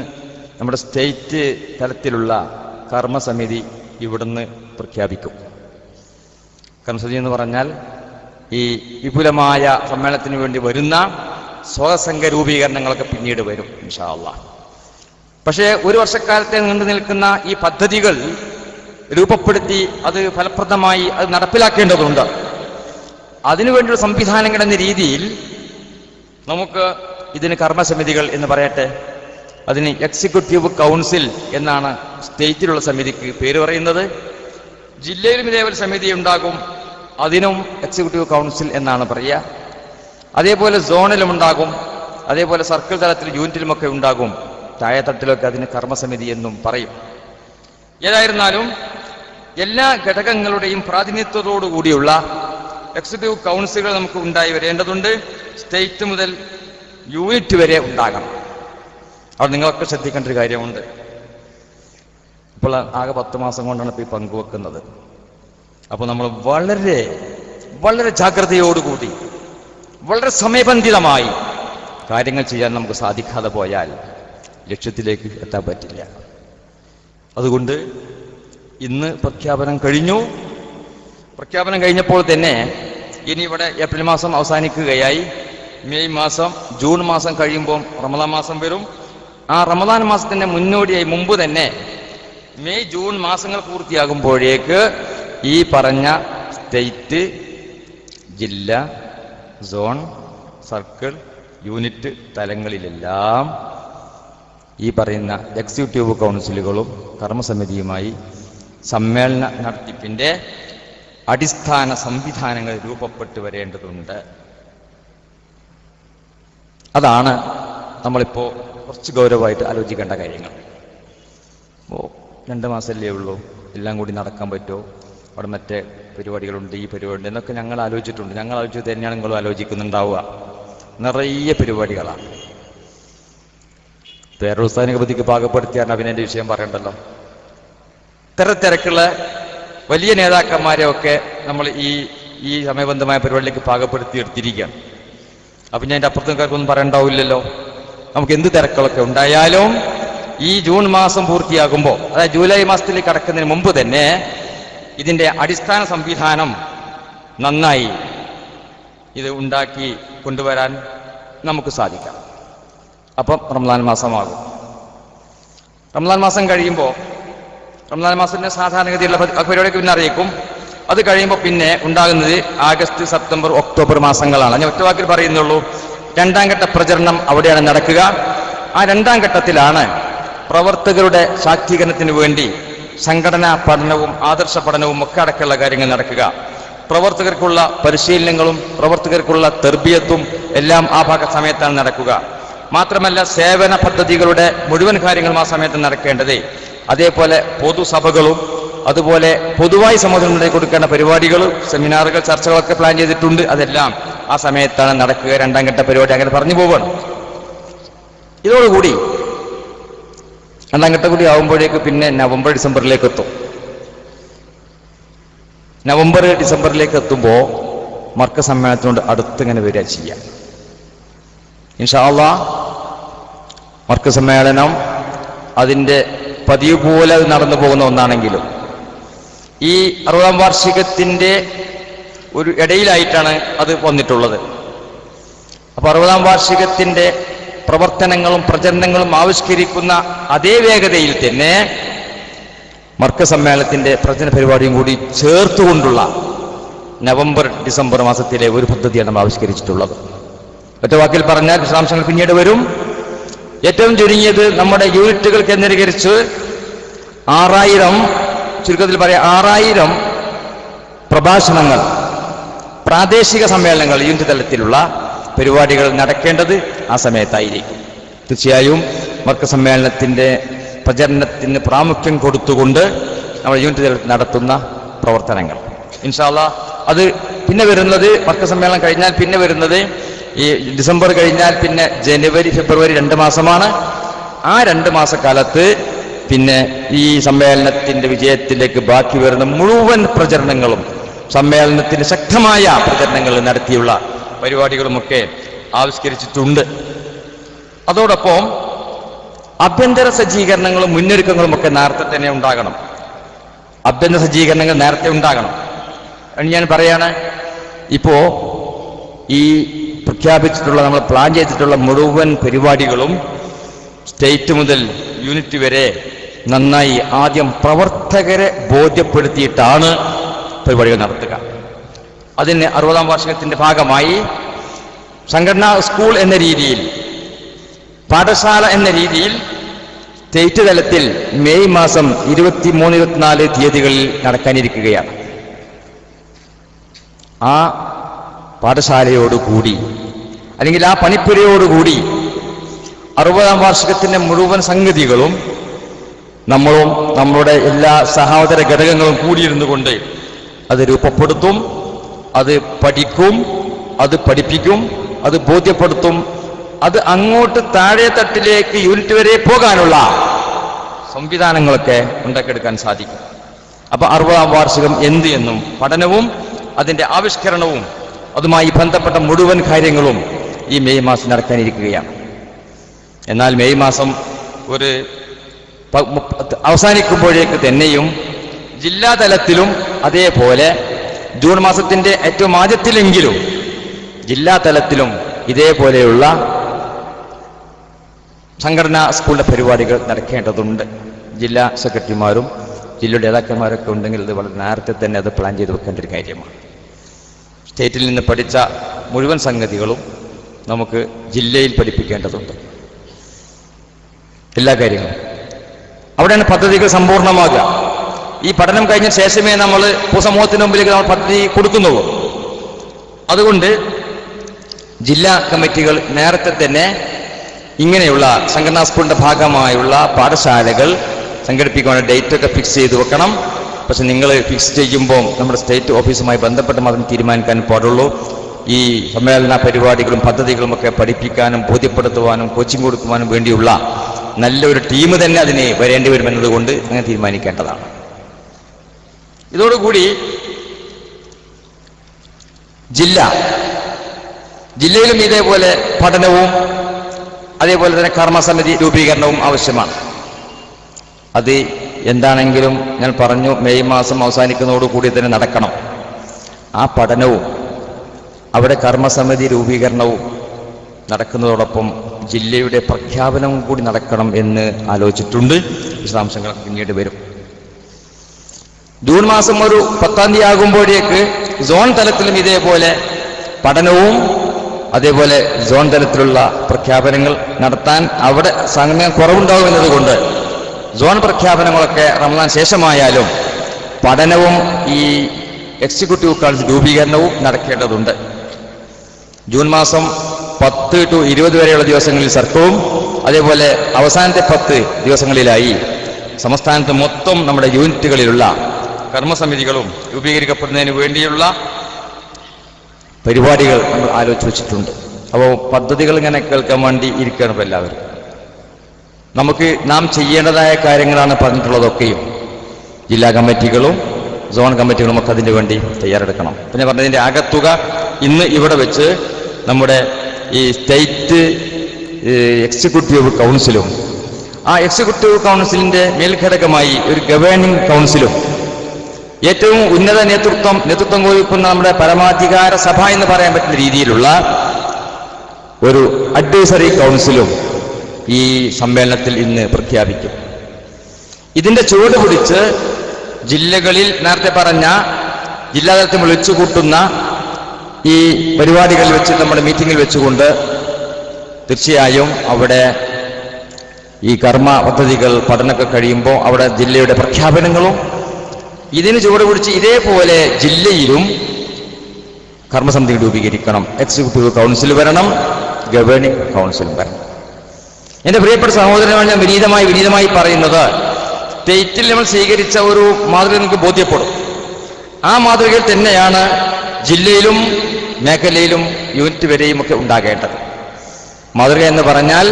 നമ്മുടെ സ്റ്റേറ്റ് തലത്തിലുള്ള കർമ്മസമിതി ഇവിടുന്ന് പ്രഖ്യാപിക്കും. കർമ്മസമിതി എന്ന് പറഞ്ഞാൽ ഈ വിപുലമായ സമ്മേളനത്തിന് വേണ്ടി വരുന്ന സ്വസംഘ രൂപീകരണങ്ങളൊക്കെ പിന്നീട് വരും ഇൻഷാ അല്ലാഹ്. പക്ഷേ ഒരു വർഷക്കാലത്തെ നീണ്ടു നിൽക്കുന്ന ഈ പദ്ധതികൾ രൂപപ്പെടുത്തി അത് ഫലപ്രദമായി അത് നടപ്പിലാക്കേണ്ടതുണ്ട്. അതിനുവേണ്ടിയുള്ള സംവിധാനങ്ങൾ എന്ന രീതിയിൽ നമുക്ക് ഇതിന് കർമ്മസമിതികൾ എന്ന് പറയട്ടെ, അതിന് എക്സിക്യൂട്ടീവ് കൗൺസിൽ എന്നാണ് സ്റ്റേറ്റിലുള്ള സമിതിക്ക് പേര് പറയുന്നത്. ജില്ലയിലും ഇതേപോലെ സമിതി ഉണ്ടാകും, അതിനും എക്സിക്യൂട്ടീവ് കൗൺസിൽ എന്നാണ് പറയുക. അതേപോലെ സോണിലും ഉണ്ടാകും, അതേപോലെ സർക്കിൾ തലത്തിൽ യൂണിറ്റിലുമൊക്കെ ഉണ്ടാകും, താഴെത്തട്ടിലൊക്കെ അതിന് കർമ്മസമിതി എന്നും പറയും. ഏതായിരുന്നാലും എല്ലാ ഘടകങ്ങളുടെയും പ്രാതിനിധ്യത്തോടുകൂടിയുള്ള എക്സിക്യൂട്ടീവ് കൗൺസിലുകൾ നമുക്ക് ഉണ്ടായി വരേണ്ടതുണ്ട്. സ്റ്റേറ്റ് മുതൽ യൂണിറ്റ് വരെ ഉണ്ടാകണം. അവിടെ നിങ്ങളൊക്കെ ശ്രദ്ധിക്കേണ്ട ഒരു കാര്യമുണ്ട്. ഇപ്പോൾ ആകെ 10 മാസം കൊണ്ടാണ് ഇപ്പോൾ ഈ പങ്കുവെക്കുന്നത്. അപ്പോൾ നമ്മൾ വളരെ വളരെ ജാഗ്രതയോടുകൂടി വളരെ സമയബന്ധിതമായി കാര്യങ്ങൾ ചെയ്യാൻ നമുക്ക് സാധിക്കാതെ പോയാൽ ലക്ഷ്യത്തിലേക്ക് എത്താൻ പറ്റില്ല. അതുകൊണ്ട് ഇന്ന് പ്രഖ്യാപനം കഴിഞ്ഞു. പ്രഖ്യാപനം കഴിഞ്ഞപ്പോൾ തന്നെ ഇനി ഇവിടെ ഏപ്രിൽ മാസം അവസാനിക്കുകയായി. മെയ് മാസം, ജൂൺ മാസം കഴിയുമ്പോൾ റമദാൻ മാസം വരും. ആ റമദാൻ മാസത്തിന്റെ മുന്നോടിയായി മുമ്പ് തന്നെ മെയ് ജൂൺ മാസങ്ങൾ പൂർത്തിയാകുമ്പോഴേക്ക് ഈ പറഞ്ഞ സ്റ്റേറ്റ്, ജില്ല, സോൺ, സർക്കിൾ, യൂണിറ്റ് തലങ്ങളിലെല്ലാം ഈ പറയുന്ന എക്സിക്യൂട്ടീവ് കൗൺസിലുകളും കർമ്മസമിതിയുമായി സമ്മേളന നടത്തിപ്പിന്റെ അടിസ്ഥാന സംവിധാനങ്ങൾ രൂപപ്പെട്ടു വരേണ്ടതുണ്ട്. അതാണ് നമ്മളിപ്പോൾ കുറച്ച് ഗൗരവമായിട്ട് ആലോചിക്കേണ്ട കാര്യങ്ങൾ. അപ്പോൾ 2 മാസമല്ലേ ഉള്ളൂ, എല്ലാം കൂടി നടക്കാൻ പറ്റുമോ? അവിടെ മറ്റേ പരിപാടികളുണ്ട്, ഈ പരിപാടി എന്നൊക്കെ ഞങ്ങൾ ആലോചിച്ചിട്ടുണ്ട്. ഞങ്ങൾ ആലോചിച്ചത് തന്നെയാണ് നിങ്ങളും ആലോചിക്കുന്നുണ്ടാവുക. നിറയെ പരിപാടികളാണ്. പേരോത്സാനിക പദ്ധതിക്ക് പാകപ്പെടുത്തിയാണ് അഭിനയന്റെ വിഷയം പറയണ്ടല്ലോ. തിരക്കുള്ള വലിയ നേതാക്കന്മാരെ ഒക്കെ നമ്മൾ ഈ സമയബന്ധമായ പരിപാടിയിലേക്ക് പാകപ്പെടുത്തി എടുത്തിരിക്കുകയാണ്. അപ്പം ഞാൻ എൻ്റെ അപ്പുറത്തുകാർക്കൊന്നും പറയണ്ടാവില്ലല്ലോ. നമുക്ക് എന്ത് തിരക്കുകളൊക്കെ ഉണ്ടായാലും ഈ ജൂൺ മാസം പൂർത്തിയാകുമ്പോൾ, അതായത് ജൂലൈ മാസത്തിലേക്ക് കടക്കുന്നതിന് മുമ്പ് തന്നെ ഇതിൻ്റെ അടിസ്ഥാന സംവിധാനം നന്നായി ഇത് ഉണ്ടാക്കി കൊണ്ടുവരാൻ നമുക്ക് സാധിക്കാം. അപ്പം റമദാൻ മാസമാകും. റമദാൻ മാസം കഴിയുമ്പോൾ, റമദാൻ മാസത്തിൻ്റെ സാധാരണഗതിയുള്ള പരിപാടിയൊക്കെ പിന്നെ അറിയിക്കും. അത് കഴിയുമ്പോൾ പിന്നെ ഉണ്ടാകുന്നത് ആഗസ്റ്റ്, സെപ്റ്റംബർ, ഒക്ടോബർ മാസങ്ങളാണ്. ഞാൻ ഒറ്റ വാക്കിൽ പറയുന്നുള്ളൂ. 2ാം ഘട്ട പ്രചരണം അവിടെയാണ് നടക്കുക. ആ 2ാം ഘട്ടത്തിലാണ് പ്രവർത്തകരുടെ ശാക്തീകരണത്തിന് വേണ്ടി സംഘടനാ പഠനവും ആദർശ പഠനവും ഒക്കെ അടക്കമുള്ള കാര്യങ്ങൾ നടക്കുക. പ്രവർത്തകർക്കുള്ള പരിശീലനങ്ങളും പ്രവർത്തകർക്കുള്ള തെർബിയത്തും എല്ലാം ആ സമയത്താണ് നടക്കുക. മാത്രമല്ല സേവന പദ്ധതികളുടെ മുഴുവൻ കാര്യങ്ങളും ആ സമയത്ത് നടക്കേണ്ടത്. അതേപോലെ പൊതുസഭകളും അതുപോലെ പൊതുവായി സമൂഹത്തിന് മുന്നിൽ കൊടുക്കേണ്ട പരിപാടികൾ, സെമിനാറുകൾ, ചർച്ചകളൊക്കെ പ്ലാൻ ചെയ്തിട്ടുണ്ട്. അതെല്ലാം ആ സമയത്താണ് നടക്കുക. 2ാം ഘട്ട പരിപാടി അങ്ങനെ പറഞ്ഞു പോവുകയാണ്. ഇതോടുകൂടി 2ാം ഘട്ടം കൂടി ആകുമ്പോഴേക്ക് പിന്നെ നവംബർ ഡിസംബറിലേക്ക് എത്തും. നവംബർ ഡിസംബറിലേക്ക് എത്തുമ്പോൾ മർക്കസ് സമ്മേളനത്തിനോട് അടുത്തിങ്ങനെ വരിക ചെയ്യാം. ഇൻഷാ അല്ലാഹ് മർക്കസ് സമ്മേളനം അതിൻ്റെ പതിവ് പോലെ നടന്നു പോകുന്ന ഒന്നാണെങ്കിലും ഈ 60ാം വാർഷികത്തിൻ്റെ ഒരു ഇടയിലായിട്ടാണ് അത് വന്നിട്ടുള്ളത്. അപ്പോൾ 60ാം വാർഷികത്തിൻ്റെ പ്രവർത്തനങ്ങളും പ്രചരണങ്ങളും ആവിഷ്കരിക്കുന്ന അതേ വേഗതയിൽ തന്നെ മർക്കസ് സമ്മേളനത്തിൻ്റെ പ്രചരണ പരിപാടിയും കൂടി ചേർത്തുകൊണ്ടുള്ള നവംബർ ഡിസംബർ മാസത്തിലെ ഒരു പദ്ധതിയാണ് നമ്മൾ ആവിഷ്കരിച്ചിട്ടുള്ളത്. ഒറ്റ വാക്കിൽ പറഞ്ഞാൽ വിശദാംശങ്ങൾ പിന്നീട് വരും. ഏറ്റവും ചുരുങ്ങിയത് നമ്മുടെ യൂണിറ്റുകൾ കേന്ദ്രീകരിച്ച് 6000, ചുരുക്കത്തിൽ പറയാം 6000 പ്രഭാഷണങ്ങൾ, പ്രാദേശിക സമ്മേളനങ്ങൾ, യൂണിറ്റ് തലത്തിലുള്ള പരിപാടികൾ നടക്കേണ്ടത് ആ സമയത്തായിരിക്കും. തീർച്ചയായും മർക്കസ് സമ്മേളനത്തിൻ്റെ പ്രചരണത്തിന് പ്രാമുഖ്യം കൊടുത്തുകൊണ്ട് നമ്മൾ യൂണിറ്റ് തലത്തിൽ നടത്തുന്ന പ്രവർത്തനങ്ങൾ ഇൻഷാ അല്ലാഹ് അത് പിന്നെ വരുന്നത് മർക്കസ് സമ്മേളനം കഴിഞ്ഞാൽ പിന്നെ വരുന്നത് ഈ ഡിസംബർ കഴിഞ്ഞാൽ പിന്നെ ജനുവരി, ഫെബ്രുവരി 2 മാസമാണ്. ആ 2 മാസക്കാലത്ത് പിന്നെ ഈ സമ്മേളനത്തിന്റെ വിജയത്തിലേക്ക് ബാക്കി വരുന്ന മുഴുവൻ പ്രചരണങ്ങളും, സമ്മേളനത്തിന് ശക്തമായ പ്രചരണങ്ങൾ നടത്തിയുള്ള പരിപാടികളുമൊക്കെ ആവിഷ്കരിച്ചിട്ടുണ്ട്. അതോടൊപ്പം ആഭ്യന്തര സജ്ജീകരണങ്ങളും മുന്നൊരുക്കങ്ങളും ഒക്കെ നേരത്തെ തന്നെ ഉണ്ടാകണം. ആഭ്യന്തര സജ്ജീകരണങ്ങൾ നേരത്തെ ഉണ്ടാകണം. ഞാൻ പറയാണ്, ഇപ്പോ ഈ പ്രഖ്യാപിച്ചിട്ടുള്ള, നമ്മൾ പ്ലാൻ ചെയ്തിട്ടുള്ള മുഴുവൻ പരിപാടികളും സ്റ്റേറ്റ് മുതൽ യൂണിറ്റ് വരെ നന്നായി ആദ്യം പ്രവർത്തകരെ ബോധ്യപ്പെടുത്തിയിട്ടാണ് പരിപാടികൾ നടത്തുക. അതിന് 60ാം വാർഷികത്തിന്റെ ഭാഗമായി സംഘടനാ സ്കൂൾ എന്ന രീതിയിൽ, പാഠശാല എന്ന രീതിയിൽ സ്റ്റേറ്റ് തലത്തിൽ മെയ് മാസം 23, 24 തീയതികളിൽ നടക്കാനിരിക്കുകയാണ്. ആ പാഠശാലയോടുകൂടി അല്ലെങ്കിൽ ആ പണിപ്പുരയോടുകൂടി 60ാം വാർഷികത്തിന്റെ മുഴുവൻ സംഗതികളും നമ്മളും നമ്മളുടെ എല്ലാ സഹോദര ഘടകങ്ങളും കൂടിയിരുന്നു കൊണ്ട് അത് രൂപപ്പെടുത്തും, അത് പഠിക്കും, അത് പഠിപ്പിക്കും, അത് ബോധ്യപ്പെടുത്തും. അത് അങ്ങോട്ട് താഴെ തട്ടിലേക്ക് യൂണിറ്റ് വരെ പോകാനുള്ള സംവിധാനങ്ങളൊക്കെ ഉണ്ടാക്കിയെടുക്കാൻ സാധിക്കും. അപ്പൊ 60-ാം വാർഷികം എന്ത് എന്നും പഠനവും അതിന്റെ ആവിഷ്കരണവും അതുമായി ബന്ധപ്പെട്ട മുഴുവൻ കാര്യങ്ങളും ഈ മെയ് മാസം നടക്കാനിരിക്കുകയാണ്. എന്നാൽ മെയ് മാസം ഒരു അവസാനിക്കുമ്പോഴേക്ക് തന്നെയും ജില്ലാതലത്തിലും അതേപോലെ ജൂൺ മാസത്തിന്റെ ഏറ്റവും ആദ്യത്തിലെങ്കിലും ജില്ലാതലത്തിലും ഇതേപോലെയുള്ള സംഘടനാ സ്കൂളിലെ പരിപാടികൾ നടക്കേണ്ടതുണ്ട്. ജില്ലാ സെക്രട്ടറിമാരും ജില്ലയുടെ നേതാക്കന്മാരൊക്കെ ഉണ്ടെങ്കിൽ ഇത് വളരെ നേരത്തെ തന്നെ അത് പ്ലാൻ ചെയ്ത് വെക്കേണ്ട ഒരു കാര്യമാണ്. സ്റ്റേറ്റിൽ നിന്ന് പഠിച്ച മുഴുവൻ സംഗതികളും നമുക്ക് ജില്ലയിൽ പഠിപ്പിക്കേണ്ടതുണ്ട്. എല്ലാ കാര്യങ്ങളും അവിടെയാണ് പദ്ധതികൾ സമ്പൂർണ്ണമാകുക. ഈ പഠനം കഴിഞ്ഞ ശേഷമേ നമ്മൾ പൊതുസമൂഹത്തിന് മുമ്പിലേക്ക് നമ്മൾ പദ്ധതി കൊടുക്കുന്നുള്ളൂ. അതുകൊണ്ട് ജില്ലാ കമ്മിറ്റികൾ നേരത്തെ തന്നെ ഇങ്ങനെയുള്ള സംഘടനാ സ്കൂളിന്റെ ഭാഗമായുള്ള പാഠശാലകൾ സംഘടിപ്പിക്കാനുള്ള ഡേറ്റ് ഒക്കെ ഫിക്സ് ചെയ്ത് വെക്കണം. പക്ഷെ നിങ്ങൾ ഫിക്സ് ചെയ്യുമ്പോൾ നമ്മുടെ സ്റ്റേറ്റ് ഓഫീസുമായി ബന്ധപ്പെട്ട് മാത്രം തീരുമാനിക്കാൻ പാടുള്ളൂ. ഈ സമ്മേളന പരിപാടികളും പദ്ധതികളും ഒക്കെ പഠിപ്പിക്കാനും ബോധ്യപ്പെടുത്തുവാനും കോച്ചിങ് കൊടുക്കുവാനും വേണ്ടിയുള്ള നല്ലൊരു ടീം തന്നെ അതിന് വരേണ്ടി വരുമെന്നതുകൊണ്ട് അങ്ങനെ തീരുമാനിക്കേണ്ടതാണ്. ഇതോടുകൂടി ജില്ലയിലും ഇതേപോലെ പഠനവും അതേപോലെ തന്നെ കർമ്മസമിതി രൂപീകരണവും ആവശ്യമാണ്. അത് എന്താണെങ്കിലും ഞാൻ പറഞ്ഞു, മെയ് മാസം അവസാനിക്കുന്നതോടുകൂടി തന്നെ നടക്കണം. ആ പഠനവും അവിടെ കർമ്മസമിതി രൂപീകരണവും നടക്കുന്നതോടൊപ്പം ജില്ലയുടെ പ്രഖ്യാപനവും കൂടി നടക്കണം എന്ന് ആലോചിച്ചിട്ടുണ്ട്. വിശദാംശങ്ങൾ പിന്നീട് വരും. ജൂൺ മാസം ഒരു 10-ാം തീയതി ആകുമ്പോഴേക്ക് സോൺ തലത്തിലും ഇതേപോലെ പഠനവും അതേപോലെ സോൺ തലത്തിലുള്ള പ്രഖ്യാപനങ്ങൾ നടത്താൻ അവിടെ സമയം കുറവുണ്ടാകും എന്നതുകൊണ്ട് സോൺ പ്രഖ്യാപനങ്ങളൊക്കെ റമദാൻ ശേഷമായാലും പഠനവും ഈ എക്സിക്യൂട്ടീവ് കൗൺസിൽ രൂപീകരണവും നടക്കേണ്ടതുണ്ട്. ജൂൺ മാസം 10 to 20 വരെയുള്ള ദിവസങ്ങളിൽ സർക്കവും അതേപോലെ അവസാനത്തെ 10 ദിവസങ്ങളിലായി സംസ്ഥാനത്ത് മൊത്തം നമ്മുടെ യൂണിറ്റുകളിലുള്ള കർമ്മസമിതികളും രൂപീകരിക്കപ്പെടുന്നതിന് വേണ്ടിയുള്ള പരിപാടികൾ നമ്മൾ ആലോചിച്ച് വെച്ചിട്ടുണ്ട്. അപ്പോൾ പദ്ധതികൾ ഇങ്ങനെ കേൾക്കാൻ വേണ്ടി ഇരിക്കണം എല്ലാവരും. നമുക്ക് നാം ചെയ്യേണ്ടതായ കാര്യങ്ങളാണ് പറഞ്ഞിട്ടുള്ളതൊക്കെയും. ജില്ലാ കമ്മിറ്റികളും സോൺ കമ്മിറ്റികളും ഒക്കെ അതിന് വേണ്ടി തയ്യാറെടുക്കണം. പിന്നെ പറഞ്ഞതിൻ്റെ ആകത്തുക ഇന്ന് ഇവിടെ വെച്ച് നമ്മുടെ ഈ സ്റ്റേറ്റ് എക്സിക്യൂട്ടീവ് കൗൺസിലും ആ എക്സിക്യൂട്ടീവ് കൗൺസിലിന്റെ മേൽഘടകമായി ഒരു ഗവേണിംഗ് കൗൺസിലും ഏറ്റവും ഉന്നത നേതൃത്വം വഹിക്കുന്ന നമ്മുടെ പരമാധികാര സഭ എന്ന് പറയാൻ പറ്റുന്ന രീതിയിലുള്ള ഒരു അഡ്വൈസറി കൗൺസിലും ഈ സമ്മേളനത്തിൽ ഇന്ന് പ്രഖ്യാപിക്കും. ഇതിന്റെ ചുവട് പിടിച്ച് ജില്ലകളിൽ നേരത്തെ പറഞ്ഞ ജില്ലാതലത്തിൽ വിളിച്ചു കൂട്ടുന്ന ഈ പരിപാടികളിൽ വെച്ച് നമ്മുടെ മീറ്റിങ്ങിൽ വെച്ചുകൊണ്ട് തീർച്ചയായും അവിടെ ഈ കർമ്മ പദ്ധതികൾ പഠനമൊക്കെ കഴിയുമ്പോൾ അവിടെ ജില്ലയുടെ പ്രഖ്യാപനങ്ങളും ഇതിന് ചുവട് പിടിച്ച് ഇതേപോലെ ജില്ലയിലും കർമ്മസമിതി രൂപീകരിക്കണം. എക്സിക്യൂട്ടീവ് കൗൺസിൽ വരണം, ഗവേണിംഗ് കൗൺസിലും വരണം. എന്റെ പ്രിയപ്പെട്ട സഹോദരനാണ് ഞാൻ വിനീതമായി പറയുന്നത്, സ്റ്റേറ്റിൽ നമ്മൾ സ്വീകരിച്ച ഒരു മാതൃക നിങ്ങൾക്ക് ബോധ്യപ്പെടും. ആ മാതൃകയിൽ തന്നെയാണ് ജില്ലയിലും മേഖലയിലും യൂണിറ്റ് വരെയും ഒക്കെ ഉണ്ടാകേണ്ടത്. മാതൃക എന്ന് പറഞ്ഞാൽ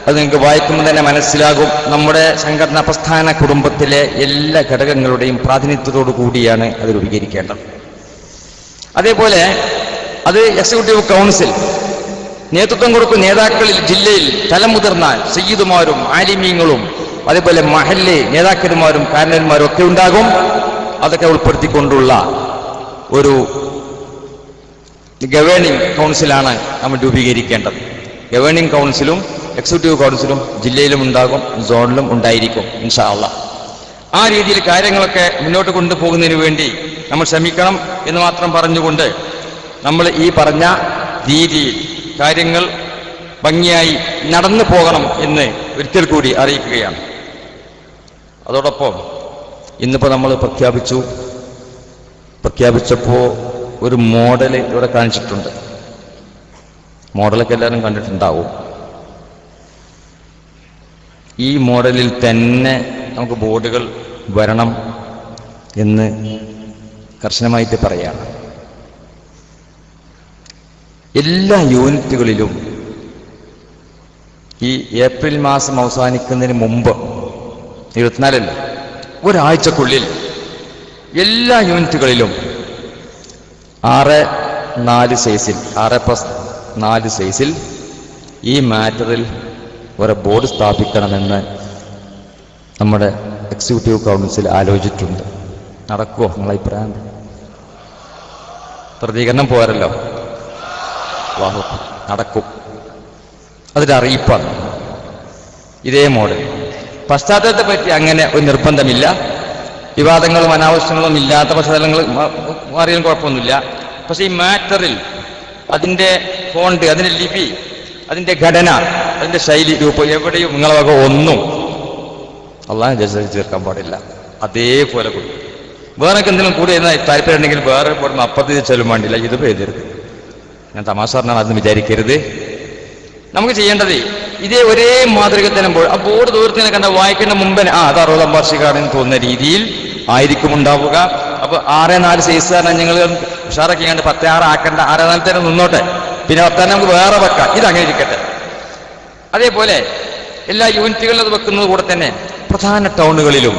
അത് നിങ്ങൾക്ക് വായിക്കുമ്പോൾ തന്നെ മനസ്സിലാകും. നമ്മുടെ സംഘടനാ പ്രസ്ഥാന കുടുംബത്തിലെ എല്ലാ ഘടകങ്ങളുടെയും പ്രാതിനിധ്യത്തോടു കൂടിയാണ് അത് രൂപീകരിക്കേണ്ടത്. അതേപോലെ അത് എക്സിക്യൂട്ടീവ് കൗൺസിൽ നേതൃത്വം കൊടുക്കുന്ന നേതാക്കളിൽ ജില്ലയിൽ തലമുതിർന്ന സയ്യിദുമാരും ആലിമീങ്ങളും അതേപോലെ മഹല്ല് നേതാക്കന്മാരും കാരണന്മാരും ഒക്കെ ഉണ്ടാകും. അതൊക്കെ ഉൾപ്പെടുത്തിക്കൊണ്ടുള്ള ഒരു ഗവേണിംഗ് കൗൺസിലാണ് നമ്മൾ രൂപീകരിക്കേണ്ടത്. ഗവേണിംഗ് കൗൺസിലും എക്സിക്യൂട്ടീവ് കൗൺസിലും ജില്ലയിലും ഉണ്ടാകും, സോണിലും ഉണ്ടായിരിക്കും ഇൻഷാ അല്ലാഹ്. ആ രീതിയിൽ കാര്യങ്ങളൊക്കെ മുന്നോട്ട് കൊണ്ടുപോകുന്നതിന് വേണ്ടി നമ്മൾ ശ്രമിക്കണം എന്ന് മാത്രം പറഞ്ഞുകൊണ്ട് നമ്മൾ ഈ പറഞ്ഞ രീതിയിൽ കാര്യങ്ങൾ ഭംഗിയായി നടന്നു പോകണം എന്ന് ഒരിക്കൽ കൂടി അറിയിക്കുകയാണ്. അതോടൊപ്പം ഇന്നിപ്പോൾ നമ്മൾ പ്രഖ്യാപിച്ചപ്പോൾ ഒരു മോഡൽ ഇവിടെ കാണിച്ചിട്ടുണ്ട്. മോഡലൊക്കെ എല്ലാവരും കണ്ടിട്ടുണ്ടാവും. ഈ മോഡലിൽ തന്നെ നമുക്ക് ബോർഡുകൾ വരണം എന്ന് കർശനമായിട്ട് പറയാണ്. എല്ലാ യൂണിറ്റുകളിലും ഈ ഏപ്രിൽ മാസം അവസാനിക്കുന്നതിന് മുമ്പ് 24 ഒരാഴ്ചക്കുള്ളിൽ എല്ലാ യൂണിറ്റുകളിലും 6+4 സൈസിൽ 6+4 സൈസിൽ ഈ മാറ്ററിൽ ഒരു ബോർഡ് സ്ഥാപിക്കണമെന്ന് നമ്മുടെ എക്സിക്യൂട്ടീവ് കൗൺസിൽ ആലോചിച്ചിട്ടുണ്ട്. നടക്കുമോ നിങ്ങളെ അഭിപ്രായം? പ്രതികരണം പോരല്ലോ, നടക്കും. അതൊരു അറിയിപ്പാണ്. ഇതേ മോഡൽ പശ്ചാത്തലത്തെ പറ്റി അങ്ങനെ ഒരു നിർബന്ധമില്ല. വിവാദങ്ങളും അനാവശ്യങ്ങളും ഇല്ലാത്ത പശ്ചാത്തലങ്ങൾ മാറിയാലും കുഴപ്പമൊന്നുമില്ല. പക്ഷെ ഈ മാറ്ററിൽ അതിൻ്റെ ഫോണ്ട്, അതിൻ്റെ ലിപി, അതിൻ്റെ ഘടന, അതിൻ്റെ ശൈലി, രൂപം എവിടെയും നിങ്ങളെ വക ഒന്നും അള്ളാഹു ജസ ചേർക്കാൻ പാടില്ല. അതേപോലെ കൊടുക്കും. വേറെ എന്തെങ്കിലും കൂടി താല്പര്യം ഉണ്ടെങ്കിൽ വേറെ പോടുമ്പോൾ അപ്പുറത്ത് ചെല്ലും വേണ്ടില്ല, ഇത് എഴുതരുത്. ഞാൻ തമാശ പറഞ്ഞാൽ അതൊന്നും വിചാരിക്കരുത്. നമുക്ക് ചെയ്യേണ്ടത് ഇതേ ഒരേ മാതൃക തന്നെ ആ ബോർഡ് ദൂരത്തിനെ കണ്ട വായിക്കേണ്ട മുമ്പേ അത് 60 വാർഷികമാണെന്ന് തോന്നുന്ന രീതിയിൽ ആയിരിക്കും ഉണ്ടാവുക. അപ്പൊ 6+4 സൈസ് തന്നെ ഞങ്ങൾ ഉഷാറാക്കി കണ്ട് 10+6 ആക്കേണ്ട, 6+4 തന്നെ നിന്നോട്ടെ, പിന്നെ 10 നമുക്ക് വേറെ വെക്കാം. ഇതങ്ങനെ ഇരിക്കട്ടെ. അതേപോലെ എല്ലാ യൂണിറ്റുകളിലും അത് വെക്കുന്നത് കൂടെ തന്നെ പ്രധാന ടൗണുകളിലും